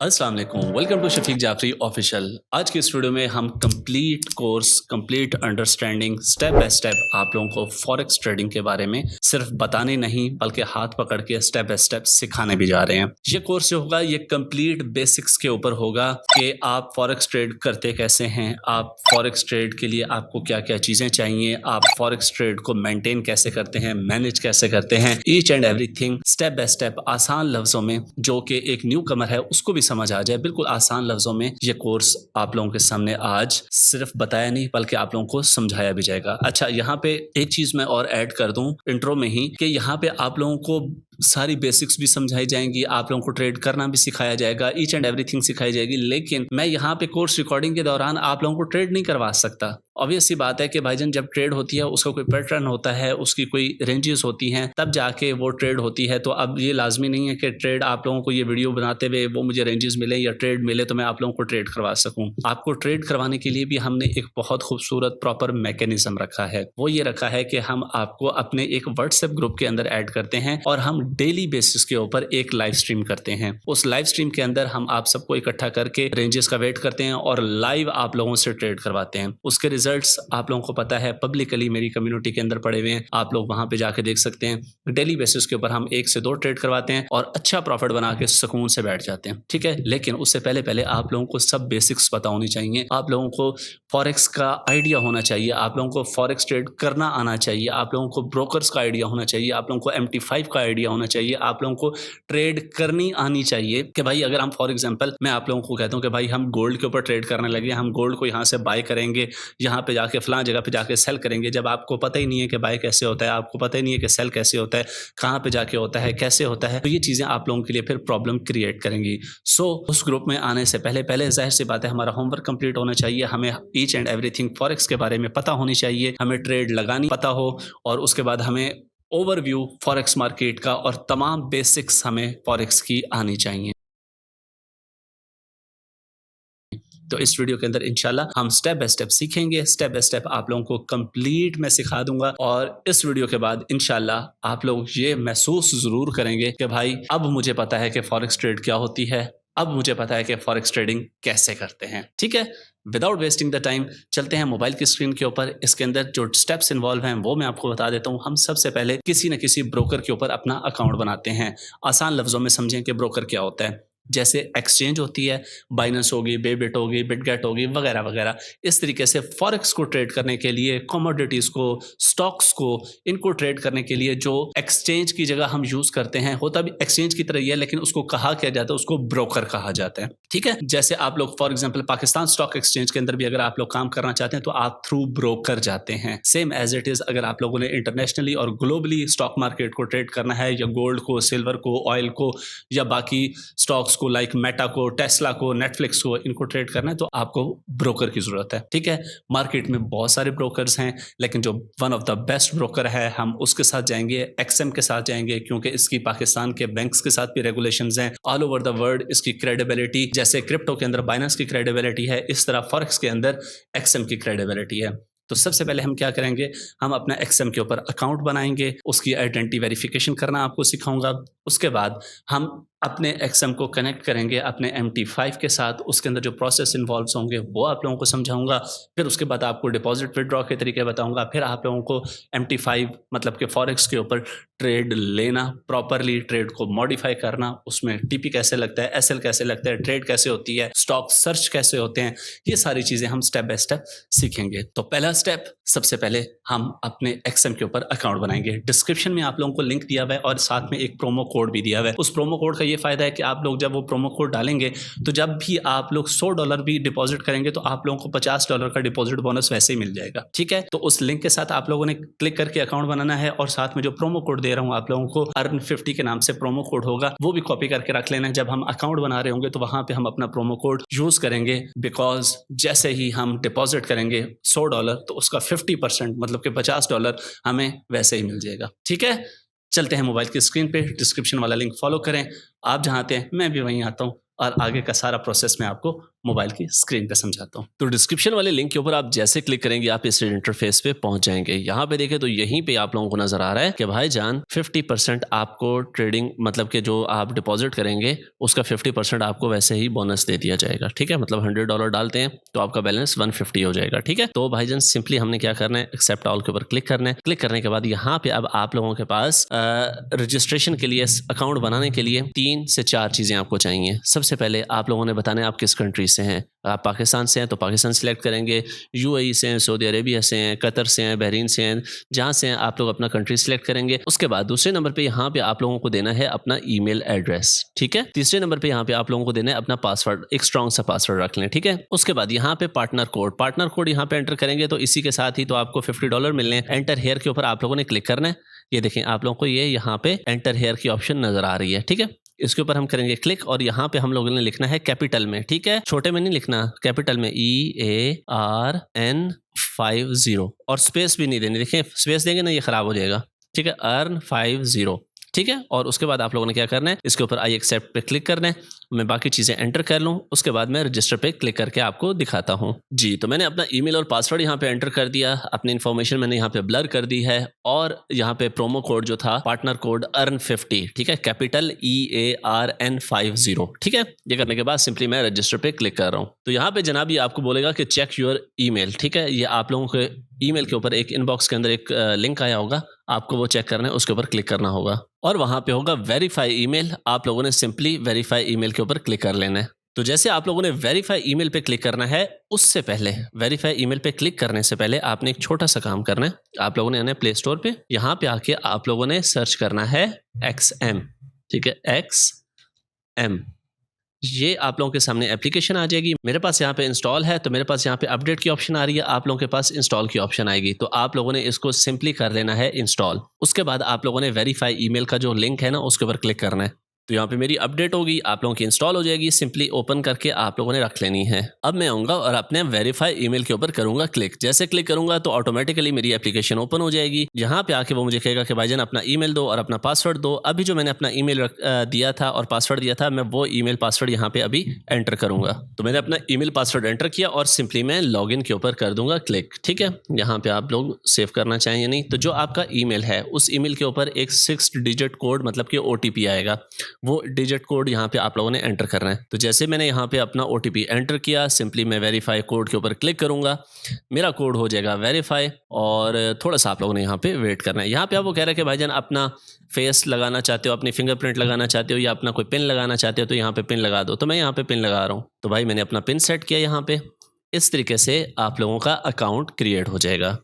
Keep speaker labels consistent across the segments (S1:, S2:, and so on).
S1: अस्सलाम वालेकुम, welcome to Shafiq Jafri official. आज की इस वीडियो में हम complete course, complete understanding, step by step आप लोगों को फॉरेक्स ट्रेडिंग के बारे में सिर्फ बताने नहीं बल्कि हाथ पकड़ के स्टेप बाय स्टेप सिखाने भी जा रहे हैं। ये कोर्स जो होगा ये कंप्लीट बेसिक्स के ऊपर होगा कि आप फॉरेक्स ट्रेड करते कैसे हैं, आप फॉरेक्स ट्रेड के लिए आपको क्या क्या चीज़ें चाहिए, आप फॉरेक्स ट्रेड को मेंटेन कैसे करते हैं, मैनेज कैसे करते हैं, each and everything step by step आसान लफ्ज़ों में, जो कि एक न्यू कमर है उसको भी समझ आ जाए बिल्कुल आसान लफ्जों में। ये कोर्स आप लोगों के सामने आज सिर्फ बताया नहीं बल्कि आप लोगों को समझाया भी जाएगा। अच्छा, यहाँ पे एक चीज मैं और ऐड कर दूं इंट्रो में ही कि यहाँ पे आप लोगों को सारी बेसिक्स भी समझाई जाएंगी, आप लोगों को ट्रेड करना भी सिखाया जाएगा, ईच एंड एवरीथिंग सिखाई जाएगी। लेकिन मैं यहाँ पे कोर्स रिकॉर्डिंग के दौरान आप लोगों को ट्रेड नहीं करवा सकता। ऑब्वियस सी बात है कि भाईजान जब ट्रेड होती है उसका कोई पैटर्न होता है, उसकी कोई रेंजेस होती हैं, तब जाके वो ट्रेड होती है। तो अब ये लाजमी नहीं है कि ट्रेड आप लोगों को ये वीडियो बनाते हुए वो मुझे रेंजेस मिले या ट्रेड मिले तो मैं आप लोगों को ट्रेड करवा सकूं। आपको ट्रेड करवाने के लिए भी हमने एक बहुत खूबसूरत प्रॉपर मैकेनिज्म रखा है। वो ये रखा है कि हम आपको अपने एक व्हाट्सएप ग्रुप के अंदर ऐड करते हैं और हम डेली बेसिस के ऊपर एक लाइव स्ट्रीम करते हैं। उस लाइव स्ट्रीम के अंदर हम आप सबको इकट्ठा करके रेंजेस का वेट करते हैं और लाइव आप लोगों से ट्रेड करवाते हैं। उसके रिजल्ट्स आप लोगों को पता है, पब्लिकली मेरी कम्युनिटी के अंदर पड़े हुए हैं, आप लोग वहां पे जाके देख सकते हैं। डेली बेसिस के ऊपर हम 1 से 2 ट्रेड करवाते हैं और अच्छा प्रॉफिट बना के सुकून से बैठ जाते हैं। ठीक है, लेकिन उससे पहले पहले आप लोगों को सब बेसिक्स पता होनी चाहिए। आप लोगों को फॉरेक्स का आइडिया होना चाहिए, आप लोगों को फॉरेक्स ट्रेड करना आना चाहिए, आप लोगों को ब्रोकर्स का आइडिया होना चाहिए, आप लोगों को MT5 का आइडिया होना चाहिए, आप लोगों को ट्रेड करनी आनी चाहिए। कि भाई अगर हम फॉर एग्जांपल मैं आप लोगों को कहता हूं कि भाई हम गोल्ड के ऊपर ट्रेड करने लगे, हम गोल्ड को यहां से बाय करेंगे, यहां पे जाके फलां जगह पे जाके सेल करेंगे, जब आपको पता ही नहीं है कि बाय कैसे होता है, आपको पता ही नहीं है कि सेल कैसे होता है, कहां पे जाके होता है, कैसे होता है, तो ये चीजें आप लोगों के लिए फिर प्रॉब्लम क्रिएट करेंगी। सो उस ग्रुप में आने से पहले पहले जाहिर सी बात है हमारा होमवर्क कंप्लीट होना चाहिए, हमें ईच एंड एवरीथिंग फॉरेक्स के बारे में पता होनी चाहिए, हमें ट्रेड लगानी पता हो और उसके बाद हमें ओवरव्यू फॉरेक्स मार्केट का और तमाम बेसिक्स हमें फॉरेक्स की आनी चाहिए। तो इस वीडियो के अंदर इंशाल्लाह हम स्टेप बाय स्टेप सीखेंगे, स्टेप बाय स्टेप आप लोगों को कंप्लीट मैं सिखा दूंगा और इस वीडियो के बाद इंशाल्लाह आप लोग ये महसूस जरूर करेंगे कि भाई अब मुझे पता है कि फॉरेक्स ट्रेड क्या होती है, अब मुझे पता है कि फॉरेक्स ट्रेडिंग कैसे करते हैं। ठीक है, विदाउट वेस्टिंग द टाइम चलते हैं मोबाइल की स्क्रीन के ऊपर। इसके अंदर जो स्टेप्स इन्वॉल्व हैं वो मैं आपको बता देता हूं। हम सबसे पहले किसी न किसी ब्रोकर के ऊपर अपना अकाउंट बनाते हैं। आसान लफ्जों में समझें कि ब्रोकर क्या होता है। जैसे एक्सचेंज होती है, बाइनेंस होगी, बेबिट होगी, बिटगेट होगी, वगैरह वगैरह। इस तरीके से फॉरेक्स को ट्रेड करने के लिए, कमोडिटीज को, स्टॉक्स को, इनको ट्रेड करने के लिए जो एक्सचेंज की जगह हम यूज करते हैं, होता भी एक्सचेंज की तरह ही है लेकिन उसको कहा क्या जाता है, उसको ब्रोकर कहा जाता है। ठीक है, जैसे आप लोग for example Pakistan stock exchange के अंदर भी अगर आप लोग काम करना चाहते हैं तो आप थ्रू ब्रोकर जाते हैं। सेम एज इट इज अगर आप लोगों ने इंटरनेशनली और ग्लोबली स्टॉक मार्केट को ट्रेड करना है, या गोल्ड को, सिल्वर को, ऑयल को, या बाकी स्टॉक्स को लाइक मेटा को, टेस्ला को, नेटफ्लिक्स को, इनको ट्रेड करना है तो आपको ब्रोकर की जरूरत है। ठीक है, मार्केट में बहुत सारे ब्रोकर्स हैं लेकिन जो one of the best broker है हम उसके साथ जाएंगे, एक्सएम के साथ जाएंगे, क्योंकि इसकी पाकिस्तान के बैंक्स के साथ भी रेगुलेशंस हैं। ऑल ओवर द वर्ल्ड इसकी क्रेडिबिलिटी, जैसे क्रिप्टो के अंदर बाइनेंस की क्रेडिबिलिटी है, इस तरह फॉरेक्स के अंदर एक्सएम की क्रेडिबिलिटी है। तो सबसे पहले हम क्या करेंगे, हम अपना एक्सएम के ऊपर अकाउंट बनाएंगे, उसकी आइडेंटिटी वेरिफिकेशन करना आपको सिखाऊंगा। उसके बाद हम अपने एक्सएम को कनेक्ट करेंगे अपने MT5 के साथ, उसके अंदर जो प्रोसेस इन्वॉल्व होंगे वो आप लोगों को समझाऊंगा। फिर उसके बाद आपको डिपॉजिट विड्रॉ के तरीके बताऊंगा। फिर आप लोगों को MT5 मतलब कि फॉरेक्स के ऊपर ट्रेड लेना, प्रॉपरली ट्रेड को मॉडिफाई करना, उसमें TP कैसे लगता है, SL कैसे लगता है, ट्रेड कैसे होती है, स्टॉक सर्च कैसे होते हैं, ये सारी चीजें हम स्टेप बाय स्टेप सीखेंगे। तो पहला स्टेप, सबसे पहले हम अपने एक्सएम के ऊपर अकाउंट बनाएंगे। डिस्क्रिप्शन में आप लोगों को लिंक दिया हुआ है और साथ में एक प्रोमो कोड भी दिया हुआ है। उस प्रोमो कोड का ये फायदा है कि आप लोग जब वो प्रोमो कोड डालेंगे तो जब भी आप लोग $100 भी डिपॉजिट करेंगे तो आप लोगों को $50 का डिपॉजिट बोनस वैसे ही मिल जाएगा। ठीक है, तो उस लिंक के साथ आप लोगों ने क्लिक करके अकाउंट बनाना है और साथ में जो प्रोमो कोड दे रहा हूं आप लोगों को, अर्न50 के नाम से प्रोमो कोड होगा, वो भी कॉपी करके रख लेना है। जब हम अकाउंट बना रहे होंगे तो वहां पे हम अपना प्रोमो कोड यूज करेंगे, बिकॉज जैसे ही हम डिपॉजिट करेंगे $100 तो उसका 50% मतलब कि $50 हमें वैसे ही मिल जाएगा। ठीक है, चलते हैं मोबाइल की स्क्रीन पे, डिस्क्रिप्शन वाला लिंक फॉलो करें। आप जहां आते हैं मैं भी वहीं आता हूं, और आगे का सारा प्रोसेस मैं आपको मोबाइल की स्क्रीन पे समझाता हूँ।
S2: तो डिस्क्रिप्शन वाले लिंक के ऊपर आप जैसे क्लिक करेंगे आप इस इंटरफेस पे पहुंच जाएंगे। यहाँ पे देखें तो यहीं पे आप लोगों को नजर आ रहा है कि भाईजान 50% आपको ट्रेडिंग मतलब कि जो आप डिपॉजिट करेंगे उसका 50% आपको वैसे ही बोनस दे दिया जाएगा। ठीक है, मतलब $100 डालते हैं तो आपका बैलेंस 150 हो जाएगा। ठीक है, तो भाईजान सिंपली हमने क्या करना है, एक्सेप्ट ऑल के ऊपर क्लिक करना है। क्लिक करने के बाद यहाँ पे अब आप लोगों के पास रजिस्ट्रेशन के लिए, अकाउंट बनाने के लिए 3 से 4 चीजें आपको चाहिए। सबसे पहले आप लोगों ने बताना है आप किस कंट्री से हैं। आप पाकिस्तान से हैं तो पाकिस्तान सिलेक्ट करेंगे, यूएई से हैं, सऊदी अरेबिया से हैं, कतर से हैं, बहरीन से हैं, जहाँ से हैं आप लोग अपना कंट्री सिलेक्ट करेंगे। उसके बाद दूसरे नंबर पे यहाँ पे आप लोगों को देना है अपना ईमेल एड्रेस। ठीक है, तीसरे नंबर पे यहाँ पे आप लोगों को देना है अपना पासवर्ड, एक स्ट्रॉन्ग सा पासवर्ड रख लें। ठीक है, उसके बाद यहाँ पे पार्टनर कोड यहाँ पे एंटर करेंगे तो इसी के साथ ही तो आपको $50 मिलने हैं। एंटर हेयर के ऊपर आप लोगों ने क्लिक करना है। ये देखें आप लोगों को ये यहाँ पे एंटर हेयर की ऑप्शन नजर आ रही है। ठीक है, इसके ऊपर हम करेंगे क्लिक और यहाँ पे हम लोगों ने लिखना है कैपिटल में। ठीक है, छोटे में नहीं लिखना, कैपिटल में EARN50 और स्पेस भी नहीं देनी। देखें स्पेस देंगे ना ये खराब हो जाएगा। ठीक है, EARN50। ठीक है, और उसके बाद आप लोगों ने क्या करना है, इसके ऊपर आई एक्सेप्ट पे क्लिक करना है। मैं बाकी चीज़ें एंटर कर लूँ, उसके बाद मैं रजिस्टर पे क्लिक करके आपको दिखाता हूँ। जी, तो मैंने अपना ईमेल और पासवर्ड यहाँ पे एंटर कर दिया, अपनी इन्फॉर्मेशन मैंने यहाँ पे ब्लर कर दी है और यहाँ पे प्रोमो कोड जो था पार्टनर कोड EARN50, ठीक है, कैपिटल EARN50। ठीक है, ये करने के बाद सिंपली मैं रजिस्टर पे क्लिक कर रहा हूँ। तो यहाँ पे जनाब ये आपको बोलेगा कि चेक योर ईमेल। ठीक है, ये आप लोगों के ईमेल के ऊपर एक इनबॉक्स के अंदर एक लिंक आया होगा, आपको वो चेक करना है, उसके ऊपर क्लिक करना होगा और वहां पे होगा वेरीफाई ईमेल। आप लोगों ने सिंपली वेरीफाई ईमेल के ऊपर क्लिक कर लेना है। तो जैसे आप लोगों ने वेरीफाई ईमेल पे क्लिक करना है, उससे पहले वेरीफाई ईमेल पे क्लिक करने से पहले आपने एक छोटा सा काम करना है। आप लोगों ने आना है प्ले स्टोर पे, यहाँ पे आके आप लोगों ने सर्च करना है XM। ठीक है, XM, ये आप लोगों के सामने एप्लीकेशन आ जाएगी। मेरे पास यहाँ पे इंस्टॉल है तो मेरे पास यहाँ पे अपडेट की ऑप्शन आ रही है, आप लोगों के पास इंस्टॉल की ऑप्शन आएगी। तो आप लोगों ने इसको सिंपली कर लेना है इंस्टॉल। उसके बाद आप लोगों ने वेरीफाई ईमेल का जो लिंक है ना उसके ऊपर क्लिक करना है। तो यहाँ पे मेरी अपडेट होगी, आप लोगों की इंस्टॉल हो जाएगी। सिंपली ओपन करके आप लोगों ने रख लेनी है। अब मैं आऊँगा और अपने वेरीफाई ईमेल के ऊपर करूँगा क्लिक। जैसे क्लिक करूँगा तो ऑटोमेटिकली मेरी एप्लीकेशन ओपन हो जाएगी। यहाँ पे आके वो मुझे कहेगा कि भाईजान अपना ईमेल दो और अपना पासवर्ड दो। अभी जो मैंने अपना ईमेल दिया था और पासवर्ड दिया था, मैं वो ईमेल पासवर्ड यहाँ पे अभी एंटर करूँगा। तो मैंने अपना ईमेल पासवर्ड एंटर किया और सिंपली मैं लॉगिन के ऊपर कर दूंगा क्लिक। ठीक है, यहाँ पे आप लोग सेव करना चाहें या नहीं, तो जो आपका ईमेल है उस ईमेल के ऊपर एक 6 डिजिट कोड मतलब कि OTP आएगा, वो डिजिट कोड यहाँ पे आप लोगों ने एंटर करना है। तो जैसे मैंने यहाँ पे अपना OTP एंटर किया, सिंपली मैं वेरीफाई कोड के ऊपर क्लिक करूंगा, मेरा कोड हो जाएगा वेरीफाई और थोड़ा सा आप लोगों ने यहाँ पे वेट करना है। यहाँ पे आपको कह रहा है कि भाईजान अपना फेस लगाना चाहते हो, अपनी फिंगरप्रिंट लगाना चाहते हो या अपना कोई पिन लगाना चाहते हो तो यहाँ पे पिन लगा दो। तो मैं यहाँ पे पिन लगा रहा हूँ। तो भाई मैंने अपना पिन सेट किया यहाँ पे। इस तरीके से आप लोगों का अकाउंट क्रिएट हो जाएगा।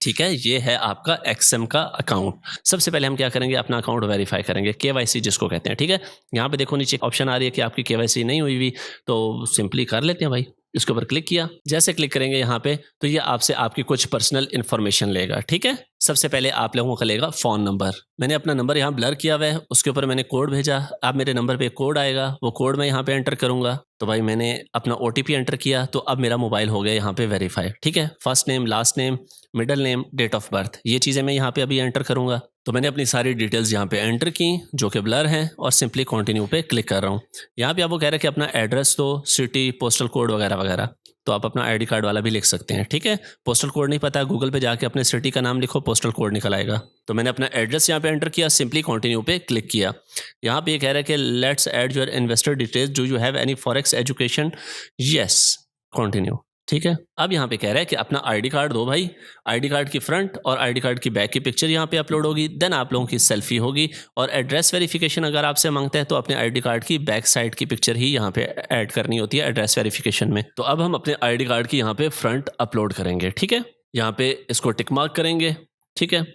S2: ठीक है, ये है आपका XM का अकाउंट। सबसे पहले हम क्या करेंगे, अपना अकाउंट वेरीफाई करेंगे, KYC जिसको कहते हैं। ठीक है, यहाँ पे देखो नीचे ऑप्शन आ रही है कि आपकी KYC नहीं हुई हुई, तो सिंपली कर लेते हैं भाई। इसके ऊपर क्लिक किया, जैसे क्लिक करेंगे यहाँ पे तो ये आपसे आपकी कुछ पर्सनल इन्फॉर्मेशन लेगा। ठीक है, सबसे पहले आप लोगों का लेगा फ़ोन नंबर। मैंने अपना नंबर यहाँ ब्लर किया हुआ है, उसके ऊपर मैंने कोड भेजा। अब मेरे नंबर पे कोड आएगा, वो कोड मैं यहाँ पे एंटर करूँगा। तो भाई मैंने अपना OTP एंटर किया, तो अब मेरा मोबाइल हो गया यहाँ पे वेरीफाई। ठीक है, first name, last name, middle name, date of birth, ये चीज़ें मैं यहाँ पे अभी एंटर करूँगा। तो मैंने अपनी सारी डिटेल्स यहाँ पे एंटर की जो कि ब्लर हैं और सिंपली कंटिन्यू पे क्लिक कर रहा हूँ। यहाँ पे आपको कह रहा है कि अपना एड्रेस दो, सिटी, पोस्टल कोड वगैरह वगैरह। तो आप अपना ID कार्ड वाला भी लिख सकते हैं। ठीक है, पोस्टल कोड नहीं पता, गूगल पे जाके अपने सिटी का नाम लिखो, पोस्टल कोड निकल आएगा। तो मैंने अपना एड्रेस यहाँ पे एंटर किया, सिंपली कंटिन्यू पे क्लिक किया। यहाँ पे ये कह रहा है कि let's add your investor details, do you have any forex education, yes, continue. ठीक है, अब यहाँ पे कह रहा है कि अपना ID कार्ड दो भाई। ID कार्ड की फ्रंट और ID कार्ड की बैक की पिक्चर यहाँ पे अपलोड होगी, देन आप लोगों की सेल्फी होगी और एड्रेस वेरिफिकेशन अगर आपसे मांगते हैं तो अपने ID कार्ड की बैक साइड की पिक्चर ही यहाँ पे ऐड करनी होती है एड्रेस वेरिफिकेशन में। तो अब हम अपने ID कार्ड की यहाँ पे फ्रंट अपलोड करेंगे। ठीक है, यहाँ पे इसको टिक मार्क करेंगे। ठीक है,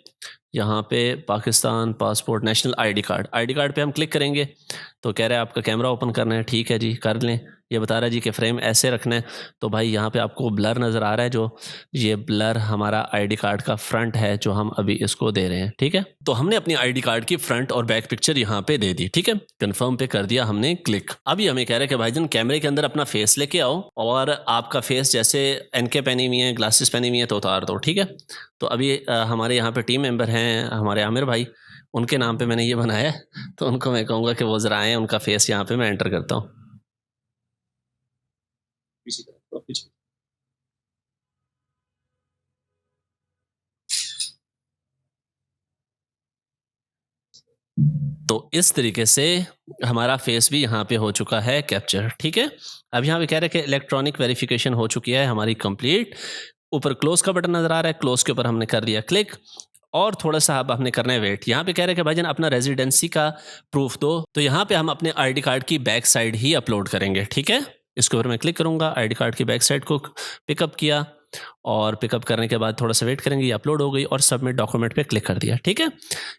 S2: यहाँ पे Pakistan passport national ID card पे हम क्लिक करेंगे तो कह रहा है आपका कैमरा ओपन करना है। ठीक है जी, कर लें। ये बता रहा है जी कि फ्रेम ऐसे रखना है। तो भाई यहाँ पे आपको ब्लर नज़र आ रहा है, जो ये ब्लर हमारा ID कार्ड का फ्रंट है जो हम अभी इसको दे रहे हैं। ठीक है, तो हमने अपनी ID कार्ड की फ्रंट और बैक पिक्चर यहाँ पे दे दी। ठीक है, कंफर्म पे कर दिया हमने क्लिक। अभी हमें कह रहा है कि भाईजान कैमरे के अंदर अपना फेस लेके आओ और आपका फेस जैसे NK पहनी हुई है, ग्लासेस पहनी हुई है तो उतार दो। ठीक है, तो अभी हमारे यहाँ पे टीम मेंबर हैं हमारे आमिर भाई, उनके नाम पे मैंने ये बनाया है, तो उनको मैं कहूँगा कि वो ज़रा आएँ, उनका फेस यहाँ पे मैं एंटर करता हूँ।
S1: पीछे की तरफ, थोड़ा पीछे।
S2: तो इस तरीके से हमारा फेस भी यहाँ पे हो चुका है कैप्चर, ठीक है। अब यहाँ पे कह रहे हैं कि इलेक्ट्रॉनिक वेरिफिकेशन हो चुकी है हमारी कंप्लीट। ऊपर क्लोज का बटन नजर आ रहा है, क्लोज के ऊपर हमने कर दिया क्लिक और थोड़ा सा अब हमने करना है वेट। यहाँ पे कह रहे हैं कि भाईजान अपना रेजिडेंसी का प्रूफ दो, तो यहाँ पे हम अपने आईडी कार्ड की बैक साइड ही अपलोड करेंगे, ठीक है। इसके ऊपर मैं क्लिक करूंगा, आईडी कार्ड की बैक साइड को पिकअप किया और पिकअप करने के बाद थोड़ा सा वेट करेंगे, ये अपलोड हो गई और सबमिट डॉक्यूमेंट पे क्लिक कर दिया, ठीक है।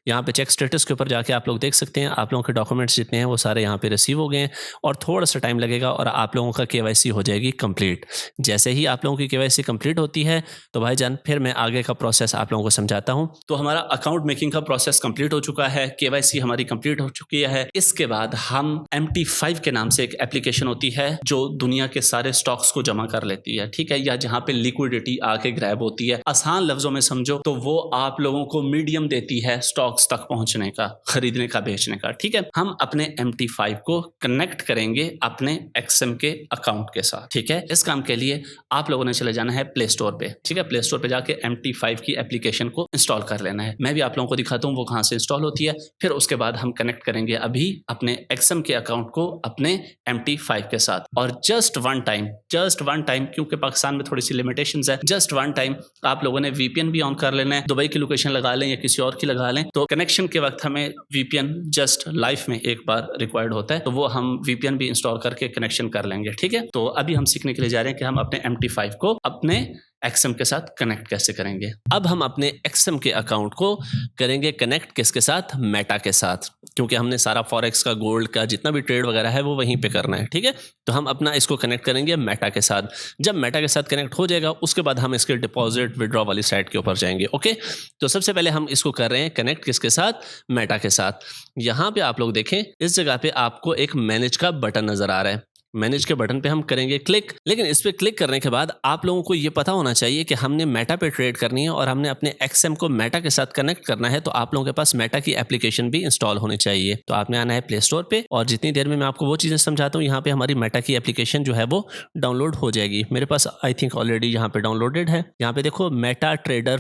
S2: यहाँ पे चेक स्टेटस के ऊपर जाके आप लोग देख सकते हैं आप लोगों के डॉक्यूमेंट्स जितने हैं वो सारे यहाँ पे रिसीव हो गए हैं और थोड़ा सा टाइम लगेगा और आप लोगों का केवाईसी हो जाएगी कंप्लीट। जैसे ही आप लोगों की केवाईसी कंप्लीट होती है तो भाईजान फिर मैं आगे का प्रोसेस आप लोगों को समझाता हूँ।
S1: तो हमारा अकाउंट मेकिंग का प्रोसेस कंप्लीट हो चुका है, केवाईसी हमारी कंप्लीट हो चुकी है। इसके बाद हम MT5 के नाम से एक एप्लीकेशन होती है जो दुनिया के सारे स्टॉक्स को जमा कर लेती है, ठीक है, या जहाँ पे लिक्विडिटी आके ग्रैब होती है। आसान लफ्जों में समझो तो वो आप लोगों को मीडियम देती है स्टॉक्स तक पहुंचने का, खरीदने का, बेचने का, ठीक है। हम अपने MT5 को कनेक्ट करेंगे अपने XM के अकाउंट के साथ, ठीक है। इस काम के लिए आप लोगों ने चले जाना है प्ले स्टोर पे, ठीक है। प्ले स्टोर पे जाके MT5 की एप्लीकेशन को इंस्टॉल कर लेना है। मैं भी आप लोगों को दिखाता हूँ वो कहाँ से इंस्टॉल होती है। फिर उसके बाद हम कनेक्ट करेंगे अभी अपने XM के अकाउंट को अपने MT5 के साथ और जस्ट वन टाइम, क्योंकि पाकिस्तान में थोड़ी सी लिमिटेशंस है, जस्ट वन टाइम आप लोगों ने VPN भी ऑन कर लेना है। दुबई की लोकेशन लगा लें या किसी और की लगा लें, तो कनेक्शन के वक्त हमें VPN जस्ट लाइफ में एक बार रिक्वायर्ड होता है, तो वो हम VPN भी इंस्टॉल करके कनेक्शन कर लेंगे, ठीक है। तो अभी हम सीखने के लिए जा रहे हैं कि हम अपने MT5 को अपने XM के साथ कनेक्ट कैसे करेंगे।
S2: अब हम अपने XM के अकाउंट को करेंगे कनेक्ट किसके साथ, मेटा के साथ, क्योंकि हमने सारा फॉरेक्स का, गोल्ड का जितना भी ट्रेड वगैरह है वो वहीं पे करना है, ठीक है। तो हम अपना इसको कनेक्ट करेंगे मेटा के साथ। जब मेटा के साथ कनेक्ट हो जाएगा उसके बाद हम इसके डिपॉजिट विड्रॉ वाली साइट के ऊपर जाएंगे, ओके। तो सबसे पहले हम इसको कर रहे हैं कनेक्ट किसके साथ, मेटा के साथ। यहाँ पे आप लोग देखें इस जगह पे आपको एक मैनेज का बटन नजर आ रहा है। मैनेज के बटन पे हम करेंगे क्लिक, लेकिन इस पे क्लिक करने के बाद आप लोगों को ये पता होना चाहिए कि हमने मेटा पे ट्रेड करनी है और हमने अपने XM को मेटा के साथ कनेक्ट करना है, तो आप लोगों के पास मेटा की एप्लीकेशन भी इंस्टॉल होनी चाहिए। तो आपने आना है प्ले स्टोर पे और जितनी देर में मैं आपको वो चीज़ें समझाता हूँ यहाँ पे हमारी मेटा की एप्लीकेशन जो है वो डाउनलोड हो जाएगी। मेरे पास आई थिंक ऑलरेडी यहाँ पे डाउनलोडेड है। यहाँ पे देखो मेटा ट्रेडर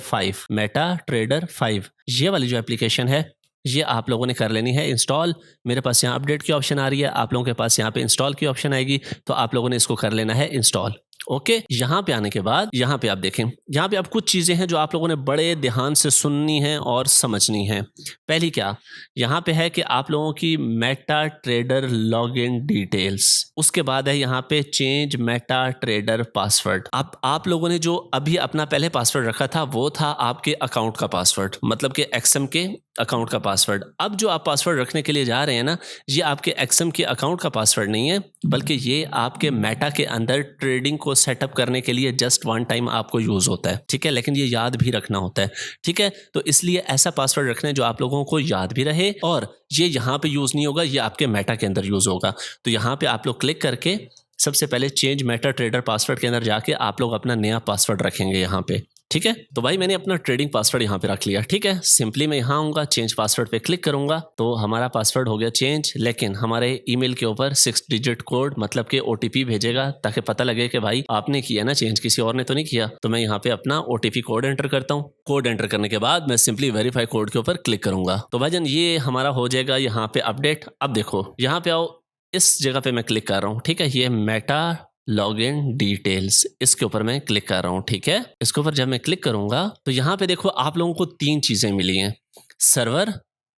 S2: 5 ये वाली जो एप्लीकेशन है ये आप लोगों ने कर लेनी है इंस्टॉल। मेरे पास यहाँ अपडेट की ऑप्शन आ रही है, आप लोगों के पास यहाँ पे इंस्टॉल की ऑप्शन आएगी, तो आप लोगों ने इसको कर लेना है इंस्टॉल, ओके। यहाँ पे आने के बाद यहाँ पे आप देखें, यहाँ पे आप कुछ चीज़ें हैं जो आप लोगों ने बड़े ध्यान से सुननी है और समझनी है। पहली क्या, यहाँ पे है कि आप लोगों की मेटा ट्रेडर लॉगिन डिटेल्स, उसके बाद है यहाँ पे चेंज मेटा ट्रेडर पासवर्ड। आप लोगों ने जो अभी अपना पहले पासवर्ड रखा था वो था आपके अकाउंट का पासवर्ड, मतलब कि XM के अकाउंट का पासवर्ड। अब जो आप पासवर्ड रखने के लिए जा रहे हैं ना, ये आपके XM के अकाउंट का पासवर्ड नहीं है, बल्कि ये आपके मेटा के अंदर ट्रेडिंग को सेटअप करने के लिए जस्ट वन टाइम आपको यूज होता है, ठीक है। लेकिन ये याद भी रखना होता है, ठीक है। तो इसलिए ऐसा पासवर्ड रखना है जो आप लोगों को याद भी रहे और ये यहाँ पे यूज नहीं होगा, ये आपके मेटा के अंदर यूज होगा। तो यहाँ पे आप लोग क्लिक करके सबसे पहले चेंज मेटा ट्रेडर पासवर्ड के अंदर जाके आप लोग अपना नया पासवर्ड रखेंगे यहाँ पे, ठीक है। तो भाई मैंने अपना ट्रेडिंग पासवर्ड यहाँ पे रख लिया, ठीक है। सिंपली मैं यहाँ आऊँगा, चेंज पासवर्ड पे क्लिक करूँगा तो हमारा पासवर्ड हो गया चेंज, लेकिन हमारे ईमेल के ऊपर 6 डिजिट कोड मतलब कि OTP भेजेगा ताकि पता लगे कि भाई आपने किया ना चेंज, किसी और ने तो नहीं किया। तो मैं यहाँ पे अपना OTP कोड एंटर करता हूँ। कोड एंटर करने के बाद मैं सिंपली वेरीफाई कोड के ऊपर क्लिक करूँगा तो भाईजान ये हमारा हो जाएगा यहाँ पे अपडेट। अब देखो यहाँ पे आओ, इस जगह पे मैं क्लिक कर रहा हूँ, ठीक है। ये मेटा लॉगिन डिटेल्स, इसके ऊपर मैं क्लिक कर रहा हूँ, ठीक है। इसके ऊपर जब मैं क्लिक करूंगा तो यहाँ पे देखो आप लोगों को 3 चीजें मिली हैं। सर्वर,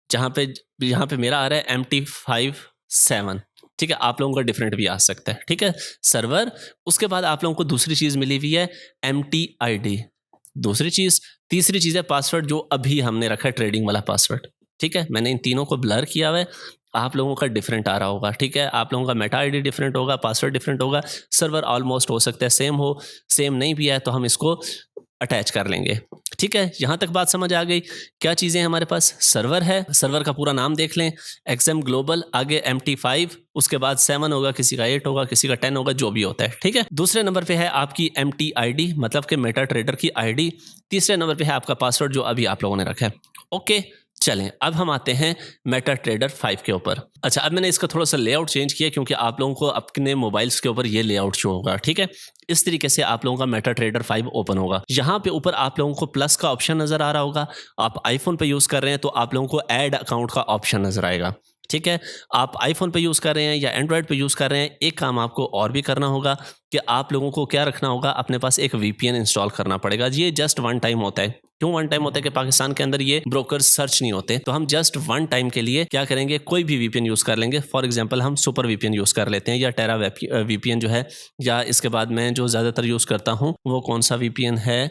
S2: यहाँ पे मेरा आ रहा है MT57, ठीक है। आप लोगों का डिफरेंट भी आ सकता है, ठीक है, सर्वर। उसके बाद आप लोगों को दूसरी चीज मिली हुई है MT-ID, दूसरी चीज। तीसरी चीज है पासवर्ड जो अभी हमने रखा है ट्रेडिंग वाला पासवर्ड, ठीक है। मैंने इन तीनों को ब्लर किया हुआ है, आप लोगों का डिफरेंट आ रहा होगा, ठीक है। आप लोगों का मेटा ID डिफरेंट होगा, पासवर्ड डिफरेंट होगा, सर्वर ऑलमोस्ट हो सकता है सेम हो, सेम नहीं भी है तो हम इसको अटैच कर लेंगे, ठीक है। यहाँ तक बात समझ आ गई। क्या चीज़ें हमारे पास, सर्वर है, सर्वर का पूरा नाम देख लें, XM ग्लोबल, आगे MT5, उसके बाद 7 होगा, किसी का 8 होगा, किसी का 10 होगा, जो भी होता है, ठीक है। दूसरे नंबर पे है आपकी MT-ID मतलब कि मेटा ट्रेडर की ID। तीसरे नंबर पे है आपका पासवर्ड जो अभी आप लोगों ने रखा है, ओके। चलें अब हम आते हैं मेटा ट्रेडर 5 के ऊपर। अच्छा, अब मैंने इसका थोड़ा सा लेआउट चेंज किया क्योंकि आप लोगों को अपने मोबाइल्स के ऊपर ये लेआउट शो होगा, ठीक है। इस तरीके से आप लोगों का मेटा ट्रेडर 5 ओपन होगा। यहाँ पे ऊपर आप लोगों को प्लस का ऑप्शन नजर आ रहा होगा। आप आईफोन पे यूज कर रहे हैं तो आप लोगों को ऐड अकाउंट का ऑप्शन नजर आएगा, ठीक है। आप आईफोन पे यूज़ कर रहे हैं या एंड्रॉयड पे यूज़ कर रहे हैं, एक काम आपको और भी करना होगा कि आप लोगों को क्या रखना होगा, अपने पास एक वीपीएन इंस्टॉल करना पड़ेगा। ये जस्ट वन टाइम होता है। क्यों वन टाइम होता है कि पाकिस्तान के अंदर ये ब्रोकर्स सर्च नहीं होते, तो हम जस्ट वन टाइम के लिए क्या करेंगे, कोई भी वीपीएन यूज़ कर लेंगे। फॉर एग्जांपल हम सुपर वीपीएन यूज़ कर लेते हैं या टेरा वीपीएन जो है, या इसके बाद मैं जो ज़्यादातर यूज़ करता हूँ वो कौन सा वीपीएन है,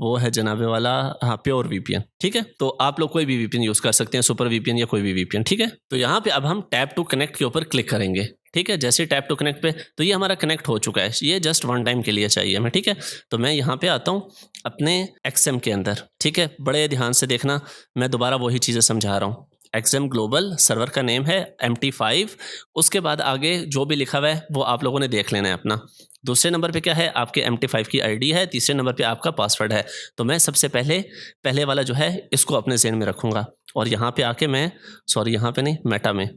S2: वो है जनाबे वाला, हाँ, प्योर वीपीएन, ठीक है। तो आप लोग कोई भी वीपीएन यूज़ कर सकते हैं, सुपर वीपीएन या कोई भी वीपीएन, ठीक है। तो यहाँ पे अब हम टैप टू कनेक्ट के ऊपर क्लिक करेंगे, ठीक है। जैसे टैप टू कनेक्ट पे, तो ये हमारा कनेक्ट हो चुका है। ये जस्ट वन टाइम के लिए चाहिए हमें, ठीक है। तो मैं यहाँ पे आता हूँ अपने एक्सएम के अंदर, ठीक है। बड़े ध्यान से देखना, मैं दोबारा वही चीज़ें समझा रहा हूँ। एक्सएम ग्लोबल सर्वर का नेम है MT5, उसके बाद आगे जो भी लिखा हुआ है वो आप लोगों ने देख लेना है अपना। दूसरे नंबर पे क्या है, आपके MT5 की आईडी है। तीसरे नंबर पे आपका पासवर्ड है। तो मैं सबसे पहले वाला जो है इसको अपने ज़हन में रखूँगा और यहाँ पे आके मैं, सॉरी यहाँ पे नहीं, मेटा में,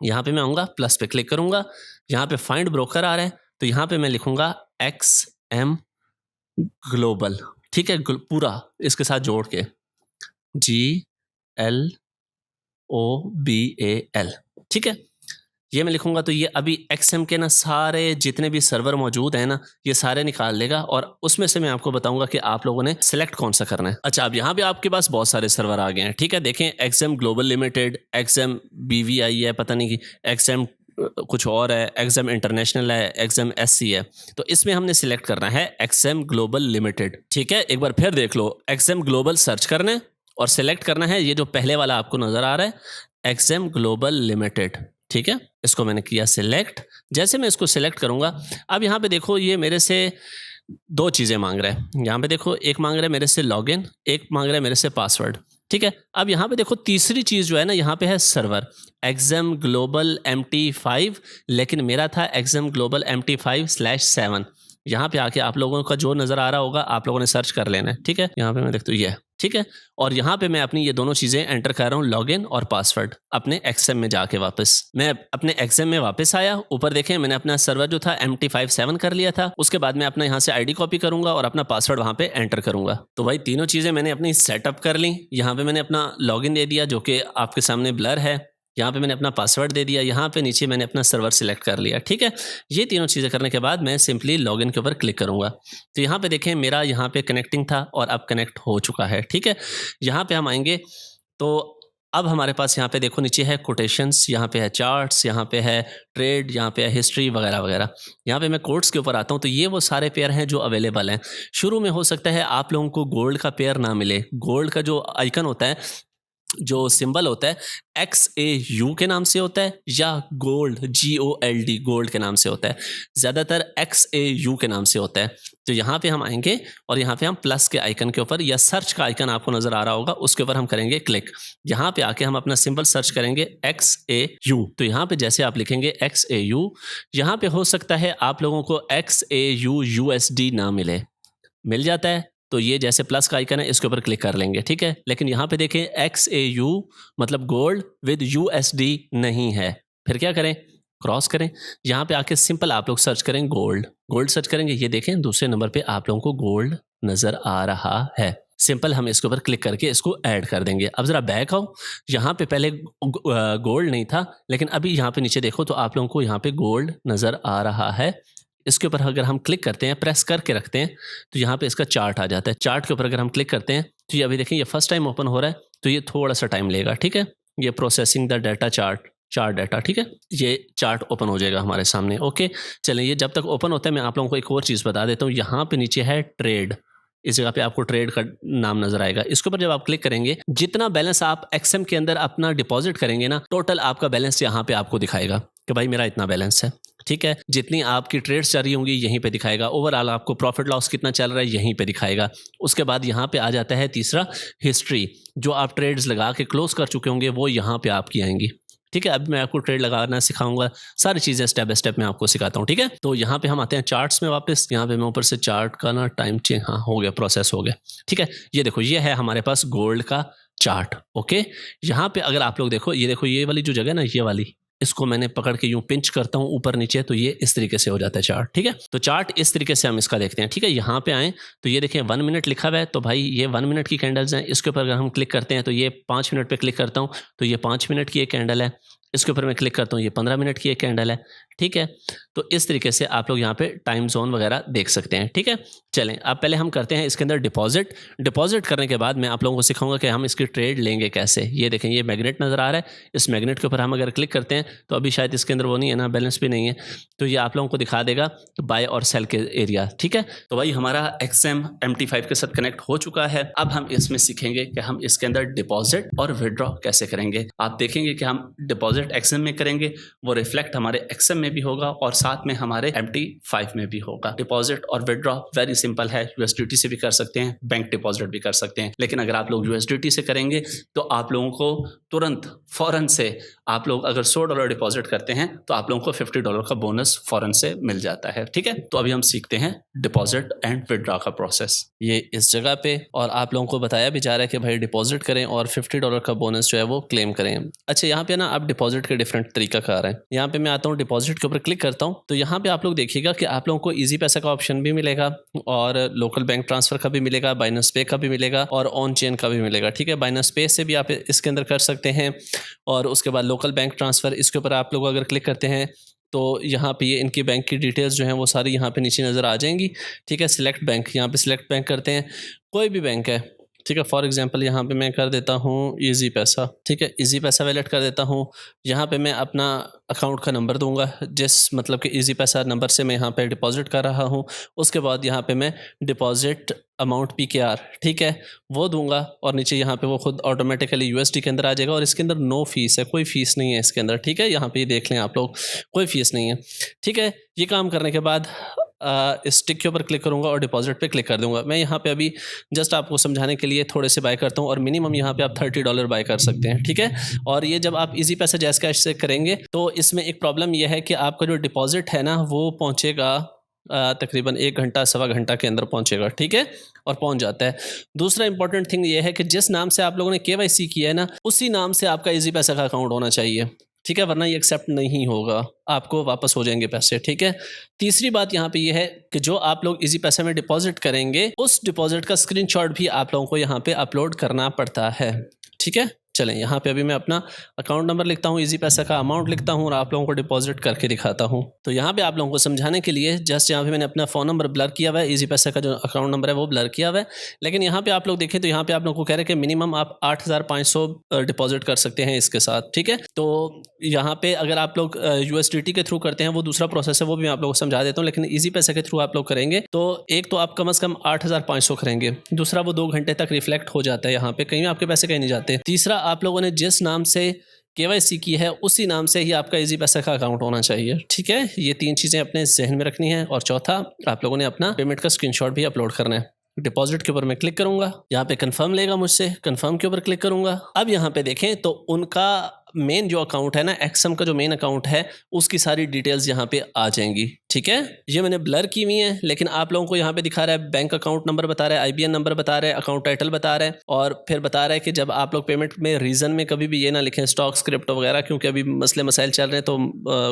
S2: यहाँ पे मैं आऊँगा, प्लस पे क्लिक करूँगा। यहाँ पे फाइंड ब्रोकर आ रहा है, तो यहाँ पे मैं लिखूँगा XM ग्लोबल, ठीक है, पूरा इसके साथ जोड़ के GLOBAL, ठीक है। ये मैं लिखूंगा तो ये अभी XM के ना सारे जितने भी सर्वर मौजूद हैं ना, ये सारे निकाल लेगा और उसमें से मैं आपको बताऊंगा कि आप लोगों ने सिलेक्ट कौन सा करना है। अच्छा, अब यहाँ पे आपके पास बहुत सारे सर्वर आ गए हैं, ठीक है। देखें, XM global limited, XM BVI है, पता नहीं कि XM कुछ और है, XM इंटरनेशनल है, XM SC है। तो इसमें हमने सिलेक्ट करना है XM ग्लोबल लिमिटेड, ठीक है। एक बार फिर देख लो, XM ग्लोबल सर्च करना है और सिलेक्ट करना है ये जो पहले वाला आपको नजर आ रहा है, XM ग्लोबल लिमिटेड, ठीक है। इसको मैंने किया सिलेक्ट। जैसे मैं इसको सिलेक्ट करूंगा, अब यहाँ पे देखो ये मेरे से दो चीज़ें मांग रहा है। यहाँ पे देखो, एक मांग रहा है मेरे से लॉगिन, एक मांग रहा है मेरे से पासवर्ड, ठीक है। अब यहाँ पे देखो तीसरी चीज़ जो है ना, यहाँ पे है सर्वर XM ग्लोबल MT5, लेकिन मेरा था XM ग्लोबल MT5/7। यहाँ पे आके आप लोगों का जो नज़र आ रहा होगा आप लोगों ने सर्च कर लेना है, ठीक है। यहाँ पे मैं देखता हूँ ये, ठीक है। और यहाँ पे मैं अपनी ये दोनों चीज़ें एंटर कर रहा हूँ, लॉगिन और पासवर्ड, अपने XM में जाके वापस। मैं अपने XM में वापस आया, ऊपर देखें मैंने अपना सर्वर जो था MT5/7 कर लिया था। उसके बाद मैं अपना यहाँ से आईडी कॉपी करूँगा और अपना पासवर्ड वहाँ पे एंटर करूँगा। तो भाई तीनों चीज़ें मैंने अपनी सेटअप कर ली। यहाँ पे मैंने अपना लॉगिन दे दिया जो कि आपके सामने ब्लर है, यहाँ पे मैंने अपना पासवर्ड दे दिया, यहाँ पे नीचे मैंने अपना सर्वर सिलेक्ट कर लिया, ठीक है। ये तीनों चीज़ें करने के बाद मैं सिंपली लॉगिन के ऊपर क्लिक करूँगा। तो यहाँ पे देखें मेरा यहाँ पे कनेक्टिंग था और अब कनेक्ट हो चुका है, ठीक है। यहाँ पे हम आएंगे तो अब हमारे पास यहाँ पे देखो नीचे है कोटेशंस, यहाँ पे है चार्ट्स, यहाँ पे है ट्रेड, यहाँ पे है हिस्ट्री वगैरह वगैरह। यहाँ पे मैं कोड्स के ऊपर आता हूँ तो ये वो सारे पेयर हैं जो अवेलेबल हैं। शुरू में हो सकता है आप लोगों को गोल्ड का पेयर ना मिले। गोल्ड का जो आइकन होता है, जो सिंबल होता है, XAU के नाम से होता है या गोल्ड GOLD गोल्ड के नाम से होता है। ज़्यादातर XAU के नाम से होता है। तो यहाँ पे हम आएंगे और यहाँ पे हम प्लस के आइकन के ऊपर या सर्च का आइकन आपको नज़र आ रहा होगा, उसके ऊपर हम करेंगे क्लिक। यहाँ पे आके हम अपना सिंबल सर्च करेंगे XAU। तो यहाँ पे जैसे आप लिखेंगे XAU, यहाँ पे हो सकता है आप लोगों को XAU USD ना मिल जाता है। तो ये जैसे प्लस का आइकन है इसके ऊपर क्लिक कर लेंगे, ठीक है। लेकिन यहाँ पे देखें XAU मतलब गोल्ड विद USD नहीं है। फिर क्या करें, क्रॉस करें, यहाँ पे आके सिंपल आप लोग सर्च करें गोल्ड सर्च करेंगे। ये देखें दूसरे नंबर पे आप लोगों को गोल्ड नज़र आ रहा है। सिंपल हम इसके ऊपर क्लिक करके इसको ऐड कर देंगे। अब ज़रा बैक आओ, यहाँ पे पहले गोल्ड नहीं था, लेकिन अभी यहाँ पे नीचे देखो तो आप लोगों को यहाँ पे गोल्ड नज़र आ रहा है। इसके ऊपर अगर हम क्लिक करते हैं, प्रेस करके रखते हैं, तो यहाँ पे इसका चार्ट आ जाता है। चार्ट के ऊपर अगर हम क्लिक करते हैं तो ये अभी देखें ये फर्स्ट टाइम ओपन हो रहा है, तो ये थोड़ा सा टाइम लेगा, ठीक है। ये processing the data chart data, ठीक है। ये चार्ट ओपन हो जाएगा हमारे सामने, ओके। चलें, ये जब तक ओपन होता है मैं आप लोगों को एक और चीज़ बता देता हूँ। यहाँ पे नीचे है ट्रेड, इस जगह पे आपको ट्रेड का नाम नजर आएगा। इसके ऊपर जब आप क्लिक करेंगे, जितना बैलेंस आप XM के अंदर अपना डिपॉजिट करेंगे ना, टोटल आपका बैलेंस यहाँ पे आपको दिखाएगा कि भाई मेरा इतना बैलेंस है, ठीक है। जितनी आपकी ट्रेड्स चल रही होंगी यहीं पे दिखाएगा। ओवरऑल आपको प्रॉफिट लॉस कितना चल रहा है यहीं पे दिखाएगा। उसके बाद यहाँ पे आ जाता है तीसरा हिस्ट्री, जो आप ट्रेड्स लगा के क्लोज कर चुके होंगे वो यहाँ पे आपकी आएंगी, ठीक है। अब मैं आपको ट्रेड लगाना सिखाऊंगा, सारी चीज़ें स्टेप बाय स्टेप मैं आपको सिखाता हूँ, ठीक है। तो यहाँ पे हम आते हैं चार्ट्स में वापस। यहाँ पे मैं ऊपर से चार्ट का ना टाइम चेंज, हाँ हो गया, प्रोसेस हो गया, ठीक है। ये देखो ये है हमारे पास गोल्ड का चार्ट। ओके, यहाँ पे अगर आप लोग देखो ये वाली जो जगह है ना, ये वाली, इसको मैंने पकड़ के यूं पिंच करता हूं ऊपर नीचे, तो ये इस तरीके से हो जाता है चार्ट। ठीक है, तो चार्ट इस तरीके से हम इसका देखते हैं। ठीक है, यहाँ पे आए तो ये देखें 1 मिनट लिखा हुआ है, तो भाई ये 1 मिनट की कैंडल्स हैं। इसके ऊपर अगर हम क्लिक करते हैं तो ये 5 मिनट पे क्लिक करता हूँ तो ये 5 मिनट की एक कैंडल है। इसके ऊपर मैं क्लिक करता हूँ, ये 15 मिनट की एक कैंडल है। ठीक है, तो इस तरीके से आप लोग यहाँ पे टाइम जोन वगैरह देख सकते हैं। ठीक है, चलें अब पहले हम करते हैं इसके अंदर डिपॉजिट करने के बाद मैं आप लोगों को सिखाऊंगा कि हम इसकी ट्रेड लेंगे कैसे। ये देखें, ये मैग्नेट नज़र आ रहा है, इस मैग्नेट के ऊपर हम अगर क्लिक करते हैं तो अभी शायद इसके अंदर वो नहीं है ना, बैलेंस भी नहीं है, तो ये आप लोगों को दिखा देगा तो बाय और सेल के एरिया। ठीक है, तो भाई हमारा XM MT5 के साथ कनेक्ट हो चुका है। अब हम इसमें सीखेंगे कि हम इसके अंदर डिपॉजिट और विड्रॉ कैसे करेंगे। आप देखेंगे कि हम डिपॉजिट XM में करेंगे, वो रिफ्लेक्ट हमारे XM में भी होगा और साथ में हमारे MT5 में भी होगा। डिपॉजिट और विड्रॉ वेरी सिंपल है, USDT से भी कर सकते हैं, बैंक डिपॉजिट भी कर सकते हैं। लेकिन अगर आप लोग USDT से करेंगे तो आप लोगों को तुरंत फौरन से, आप लोग अगर $100 डिपॉजिट करते हैं तो आप लोगों को $50 का बोनस फौरन से मिल जाता है। ठीक है, तो अभी हम सीखते हैं डिपॉजिट एंड विड्रॉ का प्रोसेस। ये इस जगह पे, और आप लोगों को बताया भी जा रहा है कि भाई डिपॉजिट करें और $50 का बोनस जो है वो क्लेम करें। अच्छा, यहाँ पे ना आप डिपॉजिट के डिफरेंट तरीका कार है। यहाँ पे मैं आता हूँ, डिपॉजिट के ऊपर क्लिक करता हूँ, तो यहाँ पे आप लोग देखिएगा कि आप लोगों को इजी पैसा का ऑप्शन भी मिलेगा और लोकल बैंक ट्रांसफर का भी मिलेगा, बाइनेंस पे का भी मिलेगा और ऑन चेन का भी मिलेगा। ठीक है, बाइनेंस पे से भी आप इसके अंदर कर सकते हैं और उसके बाद लोकल बैंक ट्रांसफर, इसके ऊपर आप लोग अगर क्लिक करते हैं तो यहाँ पे ये इनकी बैंक की डिटेल्स जो हैं वो सारी यहाँ पे नीचे नज़र आ जाएंगी। ठीक है, सिलेक्ट बैंक, यहाँ पे सिलेक्ट बैंक करते हैं, कोई भी बैंक है। ठीक है, फॉर एग्जांपल यहाँ पे मैं कर देता हूँ इजी पैसा। ठीक है, इजी पैसा वैलेट कर देता हूँ। यहाँ पे मैं अपना अकाउंट का नंबर दूंगा, जिस मतलब कि इजी पैसा नंबर से मैं यहाँ पे डिपॉजिट कर रहा हूँ। उसके बाद यहाँ पे मैं डिपॉजिट अमाउंट PKR, ठीक है, वो दूंगा और नीचे यहाँ पे वो खुद ऑटोमेटिकली USD के अंदर आ जाएगा और इसके अंदर नो फीस है, कोई फीस नहीं है इसके अंदर। ठीक है, यहाँ पे देख लें आप लोग, कोई फीस नहीं है। ठीक है, ये काम करने के बाद इस टिक के ऊपर क्लिक करूंगा और डिपॉजिट पे क्लिक कर दूंगा। मैं यहाँ पे अभी जस्ट आपको समझाने के लिए थोड़े से बाय करता हूँ और मिनिमम यहाँ पे आप $30 बाय कर सकते हैं। ठीक है, और ये जब आप इजी पैसा जैस कैश से करेंगे तो इसमें एक प्रॉब्लम यह है कि आपका जो डिपॉजिट है ना वो पहुँचेगा तकरीबन 1 घंटा सवा घंटा के अंदर पहुँचेगा। ठीक है, और पहुँच जाता है। दूसरा इंपॉर्टेंट थिंग ये है कि जिस नाम से आप लोगों ने KYC किया है ना, उसी नाम से आपका इजी पैसा का अकाउंट होना चाहिए। ठीक है, वरना ये एक्सेप्ट नहीं होगा, आपको वापस हो जाएंगे पैसे। ठीक है, तीसरी बात यहाँ पे ये है कि जो आप लोग इजी पैसा में डिपॉजिट करेंगे उस डिपॉजिट का स्क्रीनशॉट भी आप लोगों को यहाँ पे अपलोड करना पड़ता है। ठीक है, चलें यहाँ पे अभी मैं अपना अकाउंट नंबर लिखता हूँ, इजी पैसा का अमाउंट लिखता हूँ और आप लोगों को डिपॉजिट करके दिखाता हूँ। तो यहाँ पे आप लोगों को समझाने के लिए जस्ट यहाँ पे मैंने अपना फ़ोन नंबर ब्लर किया हुआ है, इजी पैसा का जो अकाउंट नंबर है वो ब्लर किया हुआ है। लेकिन यहाँ पे आप लोग देखें तो यहाँ पे आप लोगों को कह रहे हैं कि मिनिमम आप 8,500 डिपॉजिट कर सकते हैं इसके साथ। ठीक है, तो यहाँ पे अगर आप लोग USDT के थ्रू करते हैं वो दूसरा प्रोसेस है, वो भी मैं आप लोगों को समझा देता हूँ। लेकिन इजी पैसा के थ्रू आप लोग करेंगे तो एक तो आप कम से कम 8,500 करेंगे, दूसरा वो 2 घंटे तक रिफ्लेक्ट हो जाता है यहाँ पे, कहीं आपके पैसे कहीं नहीं जाते। तीसरा, आप लोगों ने जिस नाम से KYC की है उसी नाम से ही आपका इजी पैसा का अकाउंट होना चाहिए। ठीक है, ये 3 चीज़ें अपने जहन में रखनी है। और चौथा, आप लोगों ने अपना पेमेंट का स्क्रीनशॉट भी अपलोड करना है। डिपॉजिट के ऊपर मैं क्लिक करूंगा, यहाँ पे कंफर्म लेगा मुझसे, कंफर्म के ऊपर क्लिक करूंगा। अब यहाँ पे देखें तो उनका मेन जो अकाउंट है ना, XM का जो मेन अकाउंट है उसकी सारी डिटेल्स यहाँ पे आ जाएंगी। ठीक है, ये मैंने ब्लर की हुई है, लेकिन आप लोगों को यहाँ पे दिखा रहा है बैंक अकाउंट नंबर बता रहा है, IBN नंबर बता रहा है, अकाउंट टाइटल बता रहा है और फिर बता रहा है कि जब आप लोग पेमेंट में रीज़न में कभी भी ये ना लिखें स्टॉक्स क्रिप्टो वगैरह, क्योंकि अभी मसले मसाइल चल रहे हैं तो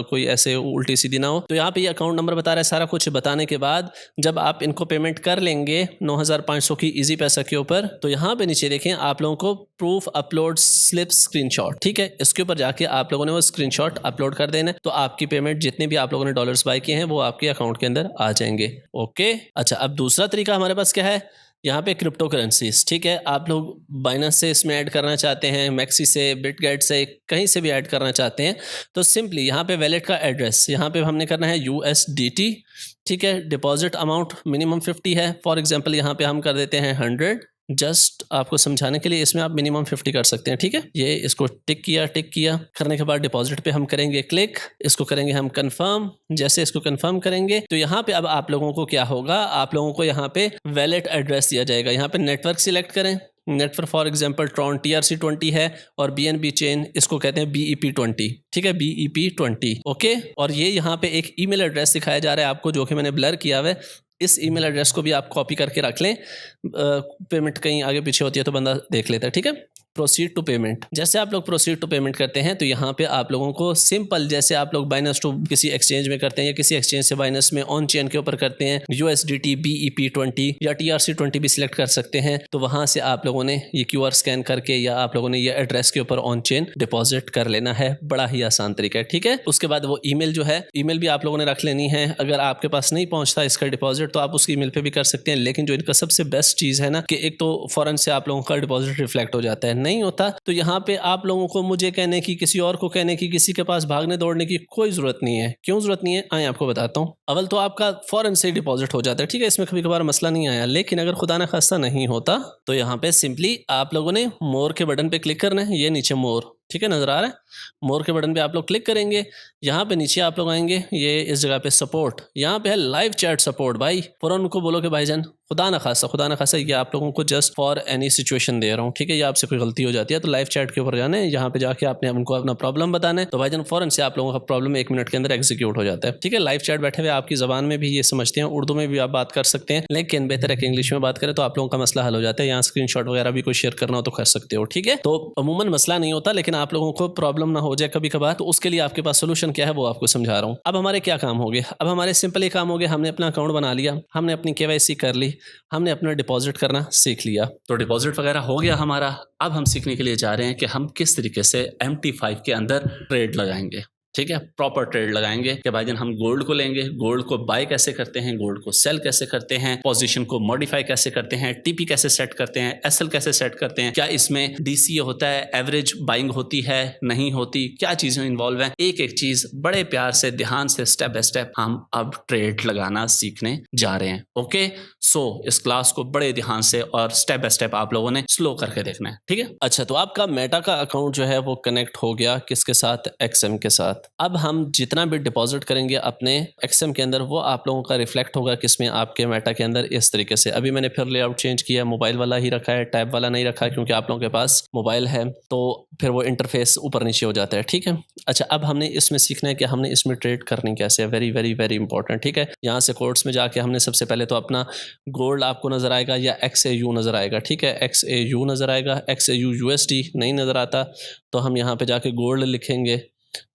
S2: कोई ऐसे उल्टी सीधी ना हो। तो यहाँ पे ये अकाउंट नंबर बता रहा है। सारा कुछ बताने के बाद जब आप इनको पेमेंट कर लेंगे 9,500 की इजी पैसा के ऊपर, तो यहाँ पे नीचे देखें आप लोगों को प्रूफ अपलोड स्लिप स्क्रीनशॉट। ठीक है, इसके ऊपर जाके आप लोगों ने वो स्क्रीनशॉट अपलोड कर देना, तो आपकी पेमेंट जितने भी आप लोगों ने डॉलर्स बाय किए हैं वो आपके अकाउंट के अंदर आ जाएंगे। ओके, अच्छा, अब दूसरा तरीका हमारे पास क्या है, यहाँ पे क्रिप्टो करेंसीज। ठीक है, आप लोग बाइनेंस से इसमें ऐड करना चाहते हैं, मैक्सी से, बिटगेट से, कहीं से भी ऐड करना चाहते हैं तो सिंपली यहाँ पे वैलेट का एड्रेस यहाँ पे हमने करना है USDT। ठीक है, डिपॉजिट अमाउंट मिनिमम 50 है। फॉर एग्जांपल यहाँ पे हम कर देते हैं 100, जस्ट आपको समझाने के लिए। इसमें आप मिनिमम 50 कर सकते हैं। ठीक है, ये इसको टिक किया करने के बाद डिपॉजिट पे हम करेंगे क्लिक, इसको करेंगे हम कंफर्म। जैसे इसको कंफर्म करेंगे तो यहाँ पे अब आप लोगों को क्या होगा, आप लोगों को यहाँ पे वैलेट एड्रेस दिया जाएगा। यहाँ पे नेटवर्क सिलेक्ट करें, network for example Tron TRC20 है और BNB चेन, इसको कहते हैं BEP20। ठीक है, BEP20। ओके, और ये यहाँ पे एक ईमेल एड्रेस दिखाया जा रहा है आपको, जो कि मैंने ब्लर किया हुआ है। इस ईमेल एड्रेस को भी आप कॉपी करके रख लें, पेमेंट कहीं आगे पीछे होती है तो बंदा देख लेता है। ठीक है, प्रोसीड टू पेमेंट। जैसे आप लोग प्रोसीड टू पेमेंट करते हैं तो यहाँ पे आप लोगों को सिंपल, जैसे आप लोग बाइनेंस टू किसी एक्सचेंज में करते हैं या किसी एक्सचेंज से बाइनेंस में ऑन चेन के ऊपर करते हैं, USDT BEP20 या TRC20 भी सिलेक्ट कर सकते हैं। तो वहां से आप लोगों ने ये QR स्कैन करके या आप लोगों ने ये एड्रेस के ऊपर ऑन चेन डिपॉजिट कर लेना है। बड़ा ही आसान तरीका है, ठीक है। उसके बाद वो ईमेल जो है, ईमेल भी आप लोगों ने रख लेनी है। अगर आपके पास नहीं पहुंचता इसका डिपॉजिट तो आप उसकी ईमेल पे भी कर सकते हैं, लेकिन जो इनका सबसे बेस्ट चीज़ है ना कि एक तो फौरन से आप लोगों का डिपॉजिट रिफ्लेक्ट हो जाता है। नहीं होता तो यहाँ पे आप लोगों को मुझे कहने की, किसी और को कहने की, किसी के पास भागने दौड़ने की कोई ज़रूरत नहीं है। क्यों ज़रूरत नहीं है, आए आपको बताता हूँ। अव्वल तो आपका फौरन से डिपॉजिट हो जाता है, ठीक है, इसमें कभी कभार मसला नहीं आया। लेकिन अगर खुदा ना खास्ता नहीं होता तो यहाँ पे सिंपली आप लोगों ने मोर के बटन पे क्लिक करना है। ये नीचे मोर, ठीक है, नजर आ रहा है। मोर के बटन पे आप लोग क्लिक करेंगे। यहाँ पे नीचे आप लोग आएंगे, ये इस जगह पे सपोर्ट, यहाँ पे है लाइव चैट सपोर्ट। भाई फौरन उनको बोलो कि भाईजान खुदा ना खासा ये आप लोगों को जस्ट फॉर एनी सिचुएशन दे रहा हूँ, ठीक है, ये आपसे कोई गलती हो जाती है तो लाइव चैट के ऊपर जाना है। यहाँ पे जाके आपने उनको अपना प्रॉब्लम बताना है तो भाईजान फौरन से आप लोगों का प्रॉब्लम 1 मिनट के अंदर एग्जीक्यूट हो जाता है, ठीक है। लाइव चैट बैठे हुए आपकी ज़बान में भी ये समझते हैं, उर्दू में भी आप बात कर सकते हैं, लेकिन बेहतर है कि इंग्लिश में बात करें तो आप लोगों का मसला हल हो जाता है। यहाँ स्क्रीनशॉट वगैरह भी कोई शेयर करना हो तो कर सकते हो, ठीक है। तो अमूमन मसला नहीं होता, लेकिन आप लोगों को प्रॉब्लम ना हो जाए कभी कभार, तो उसके लिए आपके पास सोल्यूशन क्या है वो आपको समझा रहा हूँ। अब हमारे क्या काम हो गए, अब हमारे सिंपल ही काम हो गया, हमने अपना अकाउंट बना लिया, हमने अपनी KYC कर ली, हमने अपना डिपॉजिट करना सीख लिया।
S1: तो डिपॉजिट वगैरह हो गया हमारा। अब हम सीखने के लिए जा रहे हैं कि हम किस तरीके से MT5 के अंदर ट्रेड लगाएंगे, ठीक है, प्रॉपर ट्रेड लगाएंगे कि भाईजान हम गोल्ड को लेंगे, गोल्ड को बाय कैसे करते हैं, गोल्ड को सेल कैसे करते हैं, पोजीशन को मॉडिफाई कैसे करते हैं, TP कैसे सेट करते हैं, SL कैसे सेट करते हैं, क्या इसमें DCA होता है, एवरेज बाइंग होती है, नहीं होती, क्या चीज़ें इन्वॉल्व हैं, एक एक चीज़ बड़े प्यार से ध्यान से स्टेप बाय स्टेप हम अब ट्रेड लगाना सीखने जा रहे हैं। ओके, सो इस क्लास को बड़े ध्यान से और स्टेप बाय स्टेप आप लोगों ने स्लो करके देखना है, ठीक है।
S2: अच्छा, तो आपका मेटा का अकाउंट जो है वो कनेक्ट हो गया किसके साथ, XM के साथ। अब हम जितना भी डिपॉजिट करेंगे अपने XM के अंदर वो आप लोगों का रिफ्लेक्ट होगा किसमें, आपके मेटा के अंदर, इस तरीके से। अभी मैंने फिर लेआउट चेंज किया, मोबाइल वाला ही रखा है, टैब वाला नहीं रखा, क्योंकि आप लोगों के पास मोबाइल है तो फिर वो इंटरफेस ऊपर नीचे हो जाता है, ठीक है। अच्छा, अब हमने इसमें सीखना है कि हमने इसमें ट्रेड करनी कैसे है। वेरी वेरी वेरी इंपॉर्टेंट, ठीक है। यहाँ से कोड्स में जाके हमने सबसे पहले तो अपना गोल्ड आपको नजर आएगा या XAU नजर आएगा, ठीक है, XAU नजर आएगा। XAU USD नहीं नजर आता तो हम यहाँ पे जाके गोल्ड लिखेंगे,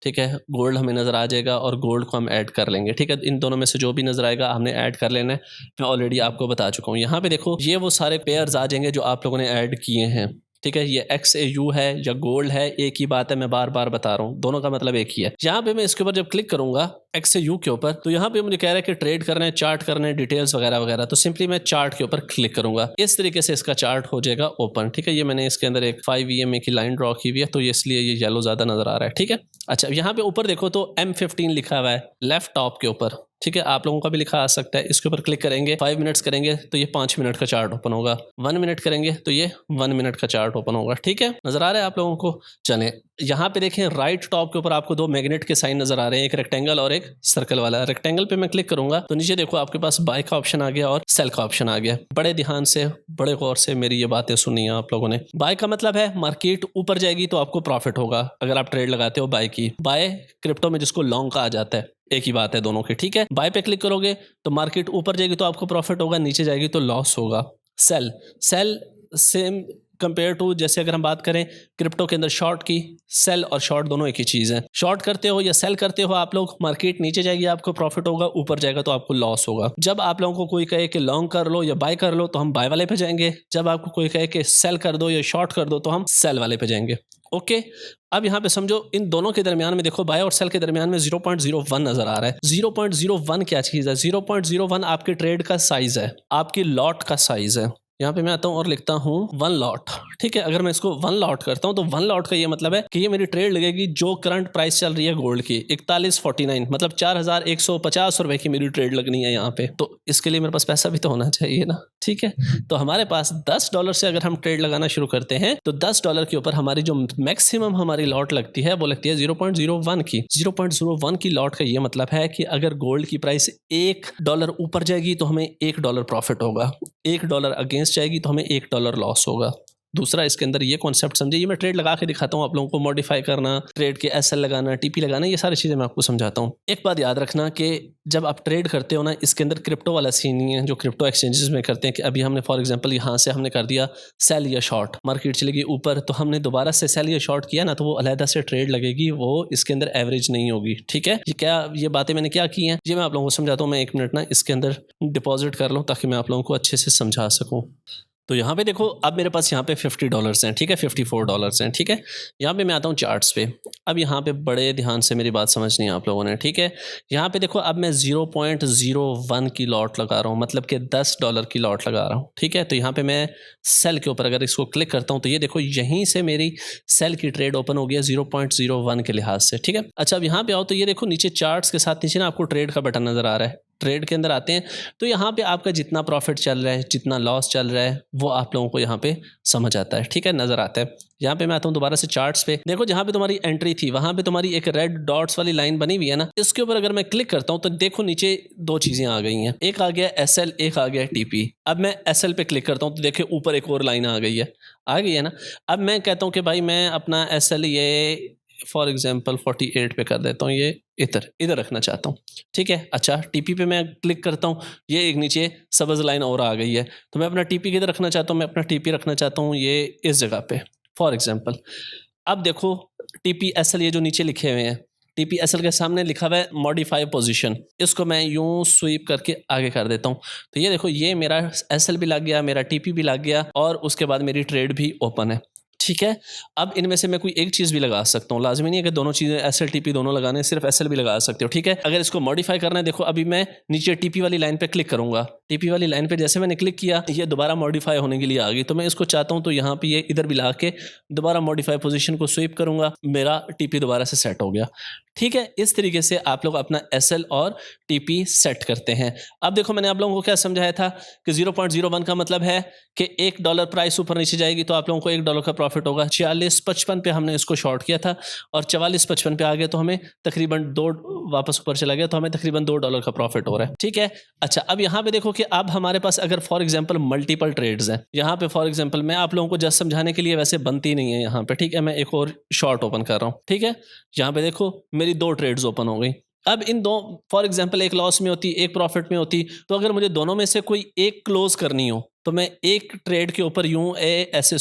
S2: ठीक है, गोल्ड हमें नज़र आ जाएगा और गोल्ड को हम ऐड कर लेंगे, ठीक है। इन दोनों में से जो भी नज़र आएगा हमने ऐड कर लेना है। मैं ऑलरेडी आपको बता चुका हूँ। यहाँ पे देखो ये वो सारे पेयर्स आ जाएंगे जो आप लोगों ने ऐड किए हैं, ठीक है। ये XAU है या गोल्ड है, एक ही बात है, मैं बार बार बता रहा हूँ, दोनों का मतलब एक ही है। यहाँ पे मैं इसके ऊपर जब क्लिक करूंगा XAU के ऊपर तो यहाँ पे मुझे कह रहा है कि ट्रेड करना है, चार्ट करना है, डिटेल्स वगैरह वगैरह, तो सिंपली मैं चार्ट के ऊपर क्लिक करूंगा। इस तरीके से इसका चार्ट हो जाएगा ओपन, ठीक है। ये मैंने इसके अंदर एक 5 EMA की लाइन ड्रॉ की हुई है तो इसलिए ये येलो ज़्यादा नज़र आ रहा है, ठीक है। अच्छा, यहाँ पे ऊपर देखो तो M15 लिखा हुआ है लेफ्ट टॉप के ऊपर, ठीक है, आप लोगों का भी लिखा आ सकता है। इसके ऊपर क्लिक करेंगे, 5 मिनट्स करेंगे तो ये 5 मिनट का चार्ट ओपन होगा, 1 मिनट करेंगे तो ये 1 मिनट का चार्ट ओपन होगा, ठीक है। नजर आ रहा है आप लोगों को। चलें, यहाँ पे देखें राइट टॉप के ऊपर आपको 2 मैग्नेट के साइन नजर आ रहे हैं, एक रेक्टेंगल और एक सर्कल वाला। रेक्टेंगल पे मैं क्लिक करूंगा तो नीचे देखो आपके पास बाय का ऑप्शन आ गया और सेल का ऑप्शन आ गया। बड़े ध्यान से, बड़े गौर से मेरी ये बातें सुनी आप लोगों ने। बाय का मतलब है मार्केट ऊपर जाएगी तो आपको प्रॉफिट होगा अगर आप ट्रेड लगाते हो बाय की। बाय क्रिप्टो में जिसको लॉन्ग कहा जाता है, एक ही बात है दोनों की, ठीक है। बाय पे क्लिक करोगे तो मार्केट ऊपर जाएगी तो आपको प्रॉफिट होगा, नीचे जाएगी तो लॉस होगा। Sell, sell same compare to, जैसे अगर हम बात करें क्रिप्टो के अंदर शॉर्ट की, सेल और शॉर्ट दोनों एक ही चीज़ है। शॉर्ट करते हो या सेल करते हो आप लोग, मार्केट नीचे जाएगी आपको प्रॉफिट होगा, ऊपर जाएगा तो आपको लॉस होगा। जब आप लोगों को कोई कहे कि लॉन्ग कर लो या बाय कर लो तो हम बाय वाले पे जाएंगे, जब आपको कोई कहे कि सेल कर दो या शॉर्ट कर दो तो हम सेल वाले पे जाएंगे, ओके। अब यहाँ पे समझो इन दोनों के दरमियान में देखो, बाय और सेल के दरमियान में 0.01 नजर आ रहा है। 0.01 क्या चीज़ है? 0.01 आपके ट्रेड का साइज है, आपकी लॉट का साइज है। यहाँ पे मैं आता हूँ और लिखता हूँ 1 लॉट, ठीक है। अगर मैं इसको 1 लॉट करता हूँ तो 1 लॉट का ये मतलब है कि ये मेरी ट्रेड लगेगी जो करंट प्राइस चल रही है गोल्ड की 4149, मतलब 4150 रुपए की मेरी ट्रेड लगनी है यहाँ पे। तो इसके लिए मेरे पास पैसा भी तो होना चाहिए ना, ठीक है। तो हमारे पास $10 से अगर हम ट्रेड लगाना शुरू करते हैं तो $10 के ऊपर हमारी जो मैक्सिमम हमारी लॉट लगती है वो लगती है 0.01 की। 0.01 की लॉट का ये मतलब है कि अगर गोल्ड की प्राइस $1 ऊपर जाएगी तो हमें $1 प्रॉफिट होगा, $1 अगेंस्ट जाएगी तो हमें $1 लॉस होगा, दूसरा इसके अंदर ये कॉन्सेप्ट समझे, ये मैं ट्रेड लगा के दिखाता हूँ आप लोगों को, मॉडिफाई करना, ट्रेड के एसएल लगाना, टीपी लगाना, ये सारी चीज़ें मैं आपको समझाता हूँ। एक बात याद रखना कि जब आप ट्रेड करते हो ना, इसके अंदर क्रिप्टो वाला सीन नहीं है जो क्रिप्टो एक्सचेंजेस में करते हैं कि अभी हमने फॉर एग्जांपल यहाँ से हमने कर दिया सेल या शॉर्ट, मार्केट चलेगी ऊपर तो हमने दोबारा से सेल या शॉर्ट किया ना, तो वो अलहदा से ट्रेड लगेगी, वो इसके अंदर एवरेज नहीं होगी। ठीक है, ये बातें मैंने क्या की हैं ये मैं आप लोगों को समझाता हूँ। मैं 1 मिनट ना इसके अंदर डिपॉजिट कर लूँ ताकि मैं आप लोगों को अच्छे से समझा सकूँ। तो यहाँ पे देखो, अब मेरे पास यहाँ पे $50 हैं, ठीक है, $54 हैं, ठीक है। यहाँ पे मैं आता हूँ चार्ट्स पे। अब यहाँ पे बड़े ध्यान से मेरी बात समझनी है आप लोगों ने, ठीक है। यहाँ पे देखो, अब मैं 0.01 की लॉट लगा रहा हूँ, मतलब कि $10 की लॉट लगा रहा हूँ, ठीक है। तो यहाँ पे मैं सेल के ऊपर अगर इसको क्लिक करता हूँ तो ये देखो यहीं से मेरी सेल की ट्रेड ओपन हो गया 0.01 के लिहाज से, ठीक है। अच्छा, अब यहाँ पे आओ तो ये देखो नीचे चार्ट्स के साथ नीचे ना आपको ट्रेड का बटन नजर आ रहा है। ट्रेड के अंदर आते हैं तो यहाँ पे आपका जितना प्रॉफिट चल रहा है, जितना लॉस चल रहा है, वो आप लोगों को यहाँ पे समझ आता है, ठीक है, नजर आता है। यहाँ पे मैं आता हूँ दोबारा से चार्ट्स पे। देखो जहाँ पे तुम्हारी एंट्री थी वहाँ पे तुम्हारी एक रेड डॉट्स वाली लाइन बनी हुई है ना, इसके ऊपर अगर मैं क्लिक करता हूँ तो देखो नीचे 2 चीजें आ गई हैं, एक आ गया एसएल, एक आ गया टीपी। अब मैं एसएल पे क्लिक करता हूँ तो देखिए ऊपर एक और लाइन आ गई है ना। अब मैं कहता हूँ कि भाई मैं अपना एसएल ये फॉर एग्जाम्पल 48 पे कर देता हूँ, ये इधर रखना चाहता हूँ, ठीक है। अच्छा, टीपी पे मैं क्लिक करता हूँ, ये एक नीचे सब्ज लाइन और आ गई है, तो मैं अपना टीपी किधर रखना चाहता हूँ, मैं अपना टीपी रखना चाहता हूँ ये इस जगह पे फॉर एग्जाम्पल। अब देखो टीपी एसएल ये जो नीचे लिखे हुए हैं, टीपी एसएल के सामने लिखा हुआ है मॉडिफाई पोजीशन, इसको मैं यूं स्वीप करके आगे कर देता हूँ, तो ये देखो ये मेरा एसएल भी लग गया, मेरा टीपी भी लग गया, और उसके बाद मेरी ट्रेड भी ओपन है, ठीक है। अब इनमें से मैं कोई एक चीज़ भी लगा सकता हूँ, लाजमी नहीं है कि दोनों चीज़ें एसएल टीपी दोनों लगाने, सिर्फ एसएल भी लगा सकते हो, ठीक है। अगर इसको मॉडिफाई करना है, देखो अभी मैं नीचे टीपी वाली लाइन पे क्लिक करूंगा, टीपी वाली लाइन पे जैसे मैंने क्लिक किया ये दोबारा मॉडिफाई होने के लिए आ गई, तो मैं इसको चाहता हूँ तो यहाँ पे ये इधर भी ला के दोबारा मॉडिफाई पोजीशन को स्वीप करूंगा, मेरा टीपी दोबारा से सेट हो गया, ठीक है। इस तरीके से आप लोग अपना एसएल और टीपी सेट करते हैं। अब देखो मैंने आप लोगों को क्या समझाया था कि 0.01 का मतलब है कि $1 प्राइस ऊपर नीचे जाएगी तो आप लोगों को $1 का प्रॉफिट होगा। 46.55 पे हमने इसको शॉर्ट किया था और 44.55 पे आ गया तो हमें तकरीबन 2 वापस ऊपर चला गया, तो हमें तकरीबन $2 का प्रॉफिट हो रहा है, ठीक है। अच्छा, अब यहाँ पे देखो कि अब हमारे पास अगर फॉर एग्जाम्पल मल्टीपल ट्रेड्स हैं, यहाँ पे फॉर एग्जाम्पल मैं आप लोगों को जस्ट समझाने के लिए वैसे बनती नहीं है यहाँ पे, ठीक है, मैं एक और शॉर्ट ओपन कर रहा हूँ, ठीक है। यहाँ पे देखो मेरी 2 ट्रेड्स ओपन हो गई। अब इन दो फॉर एग्जांपल एक लॉस में होती, एक प्रॉफिट में होती, तो अगर मुझे दोनों में से कोई एक क्लोज करनी हो तो मैं एक ट्रेड के ऊपर यूं ऐसे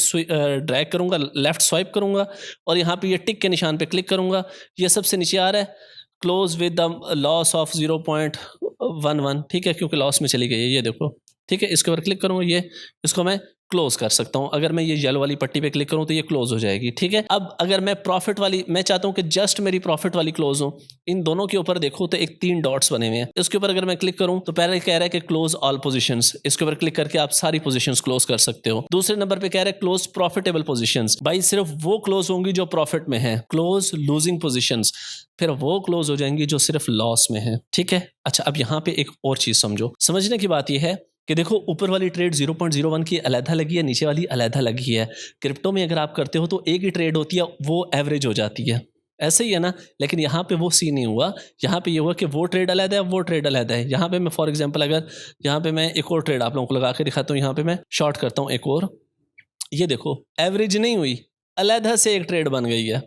S2: ड्रैग करूंगा, लेफ्ट स्वाइप करूंगा और यहाँ पे ये टिक के निशान पे क्लिक करूंगा, ये सबसे नीचे आ रहा है close with the loss of 0.11, ठीक है, क्योंकि लॉस में चली गई है, ये देखो, ठीक है। इसके ऊपर क्लिक करूंगा, ये इसको मैं क्लोज कर सकता हूं। अगर मैं ये येलो वाली पट्टी पे क्लिक करूं तो ये क्लोज हो जाएगी, ठीक है। अब अगर मैं प्रॉफिट वाली, मैं चाहता हूं कि जस्ट मेरी प्रॉफिट वाली क्लोज हो, इन दोनों के ऊपर देखो तो एक 3 डॉट्स बने हुए हैं, इसके ऊपर अगर मैं क्लिक करूं तो पहले कह रहा है कि क्लोज ऑल पोजीशंस, इसके ऊपर क्लिक करके आप सारी पोजीशंस क्लोज कर सकते हो। दूसरे नंबर पे कह रहा है क्लोज प्रॉफिटेबल पोजीशंस, भाई सिर्फ वो क्लोज होंगी जो प्रॉफिट में है। क्लोज लूजिंग पोजीशंस, फिर वो क्लोज हो जाएंगी जो सिर्फ लॉस में है, ठीक है। अच्छा, अब यहाँ पे एक और चीज समझो, समझने की बात यह है कि देखो ऊपर वाली ट्रेड 0.01 की अलहदा लगी है, नीचे वाली अलहदा लगी है। क्रिप्टो में अगर आप करते हो तो एक ही ट्रेड होती है, वो एवरेज हो जाती है, ऐसे ही है ना। लेकिन यहाँ पे वो सीन नहीं हुआ, यहाँ पे ये हुआ कि वो ट्रेड अलहदा है, वो ट्रेड अलहदा है। यहाँ पे मैं फॉर एग्जांपल अगर यहाँ पे मैं एक और ट्रेड आप लोगों को लगा के दिखाता हूँ, यहाँ पे मैं शॉर्ट करता हूँ एक और, ये देखो एवरेज नहीं हुई, अलहदा से एक ट्रेड बन गई है,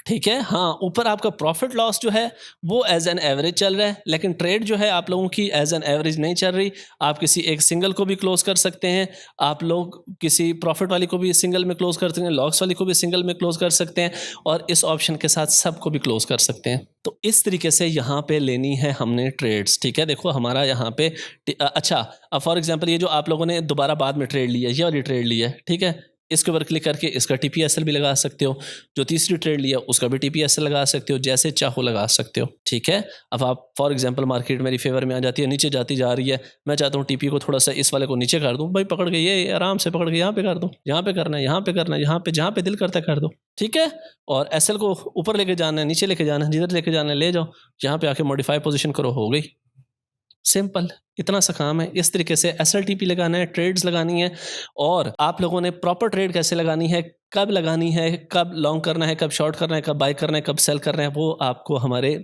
S2: ठीक है। हाँ, ऊपर आपका प्रॉफिट लॉस जो है वो एज एन एवरेज चल रहा है, लेकिन ट्रेड जो है आप लोगों की एज एन एवरेज नहीं चल रही। आप किसी एक सिंगल को भी क्लोज कर सकते हैं, आप लोग किसी प्रॉफिट वाली को भी सिंगल में क्लोज कर सकते हैं, लॉस वाली को भी सिंगल में क्लोज कर सकते हैं, और इस ऑप्शन के साथ सबको भी क्लोज कर सकते हैं। तो इस तरीके से यहाँ पे लेनी है हमने ट्रेड्स, ठीक है। देखो हमारा यहाँ पे अच्छा, अब फॉर एग्जाम्पल ये जो आप लोगों ने दोबारा बाद में ट्रेड लिया, ये वाली ट्रेड ली है, ठीक है, इसके ऊपर क्लिक करके इसका टीपीएसएल भी लगा सकते हो, जो तीसरी ट्रेड लिया उसका भी टीपीएसएल लगा सकते हो, जैसे चाहो लगा सकते हो, ठीक है। अब आप फॉर एग्जांपल मार्केट मेरी फेवर में आ जाती है, नीचे जाती जा रही है, मैं चाहता हूँ टीपी को थोड़ा सा इस वाले को नीचे कर दूँ, भाई पकड़ के ये आराम से पकड़ के यहाँ पे कर दो, यहाँ पे करना है, यहाँ पे करना है, यहाँ पे जहाँ पे दिल करता है कर दो, ठीक है। और एसएल को ऊपर लेके जाना है, नीचे लेके जाना है, जिधर लेके जाना है ले जाओ, यहाँ पे आके मॉडिफाई पोजिशन करो, हो गई, सिंपल, इतना सा काम है। इस तरीके से एसएलटीपी लगाना है, ट्रेड्स लगानी है, और आप लोगों ने प्रॉपर ट्रेड कैसे लगानी है, कब लगानी है, कब लॉन्ग करना है, कब शॉर्ट करना है, कब बाय करना है, कब सेल करना है, वो आपको हमारे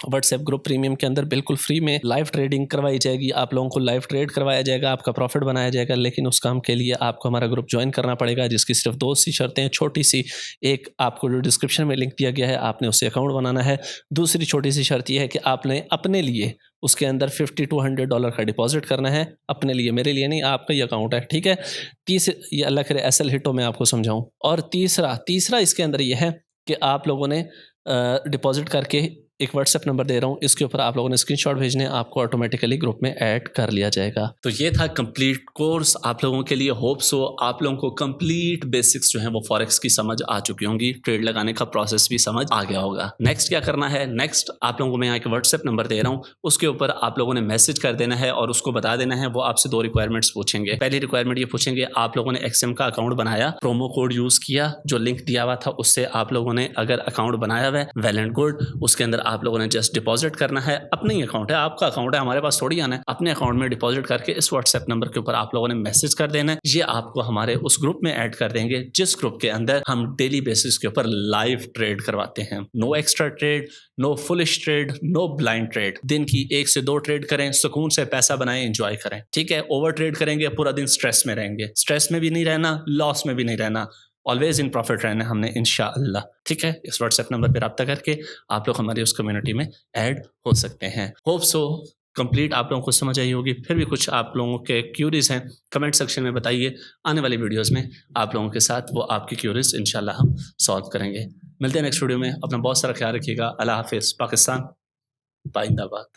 S2: व्हाट्सएप ग्रुप प्रीमियम के अंदर बिल्कुल फ्री में लाइव ट्रेडिंग करवाई जाएगी, आप लोगों को लाइव ट्रेड करवाया जाएगा, आपका प्रॉफिट बनाया जाएगा। लेकिन उस काम के लिए आपको हमारा ग्रुप ज्वाइन करना पड़ेगा, जिसकी सिर्फ 2 सी शर्तें हैं। छोटी सी, एक आपको जो डिस्क्रिप्शन में लिंक दिया गया है, आपने उससे अकाउंट बनाना है। दूसरी छोटी सी शर्त यह है कि आपने अपने लिए उसके अंदर $50 to $100 का डिपॉजिट करना है, अपने लिए, मेरे लिए नहीं, आपका ही अकाउंट है, ठीक है। ये अल्लाह करे असल हिटो में आपको समझाऊं। और तीसरा इसके अंदर यह है कि आप लोगों ने डिपॉजिट करके एक व्हाट्सएप नंबर दे रहा हूँ, इसके ऊपर आप लोगों ने स्क्रीनशॉट भेजने, आपको ऑटोमेटिकली ग्रुप में ऐड कर लिया जाएगा।
S1: तो ये था कंप्लीट कोर्स आप लोगों के लिए। होप सो आप लोगों को कंप्लीट बेसिक्स जो है वो फॉरेक्स की समझ आ चुकी होंगी, ट्रेड लगाने का प्रोसेस भी समझ आ गया होगा। नेक्स्ट क्या करना है, नेक्स्ट आप लोगों को मैं यहाँ एक व्हाट्सएप नंबर दे रहा हूँ, उसके ऊपर आप लोगों ने मैसेज कर देना है और उसको बता देना है। वो आपसे 2 रिक्वायरमेंट्स पूछेंगे। पहली रिक्वायरमेंट ये पूछेंगे, आप लोगों ने XM का अकाउंट बनाया, प्रोमो कोड यूज किया, जो लिंक दिया हुआ था उससे आप लोगों ने अगर अकाउंट बनाया हुआ है, वेल एंड गुड। उसके अंदर आप लोगों ने जस्ट डिपॉजिट करना है, अपना ही अकाउंट है, आपका अकाउंट है, हमारे पास थोड़ी आना है। अपने अकाउंट में डिपॉजिट करके इस व्हाट्सएप नंबर के ऊपर आप लोगों ने मैसेज कर देना है। ये आपको हमारे उस ग्रुप में ऐड कर देंगे, जिस ग्रुप के अंदर हम डेली बेसिस के ऊपर लाइव ट्रेड करवाते हैं। No extra trade, no foolish trade, no blind trade. दिन की 1 से 2 ट्रेड करें, सुकून से पैसा बनाएं, एंजॉय करें, ठीक है। ओवर ट्रेड करेंगे पूरा दिन स्ट्रेस में रहेंगे, स्ट्रेस में भी नहीं रहना, लॉस में भी नहीं रहना, ऑलवेज इन प्रॉफिट रहना हमने इंशाअल्लाह, ठीक है। इस व्हाट्सएप नंबर पर रब्ता करके आप लोग हमारी उस कम्युनिटी में ऐड हो सकते हैं। होप सो कंप्लीट आप लोगों को समझ आई होगी। फिर भी कुछ आप लोगों के क्यूरीज हैं, कमेंट सेक्शन में बताइए। आने वाली वीडियोस में आप लोगों के साथ वो आपकी क्यूरीज इंशाल्लाह हम सॉल्व करेंगे। मिलते हैं नेक्स्ट वीडियो में। अपना बहुत सारा ख्याल रखिएगा। अल्लाह हाफिज़। पाकिस्तान जिंदाबाद।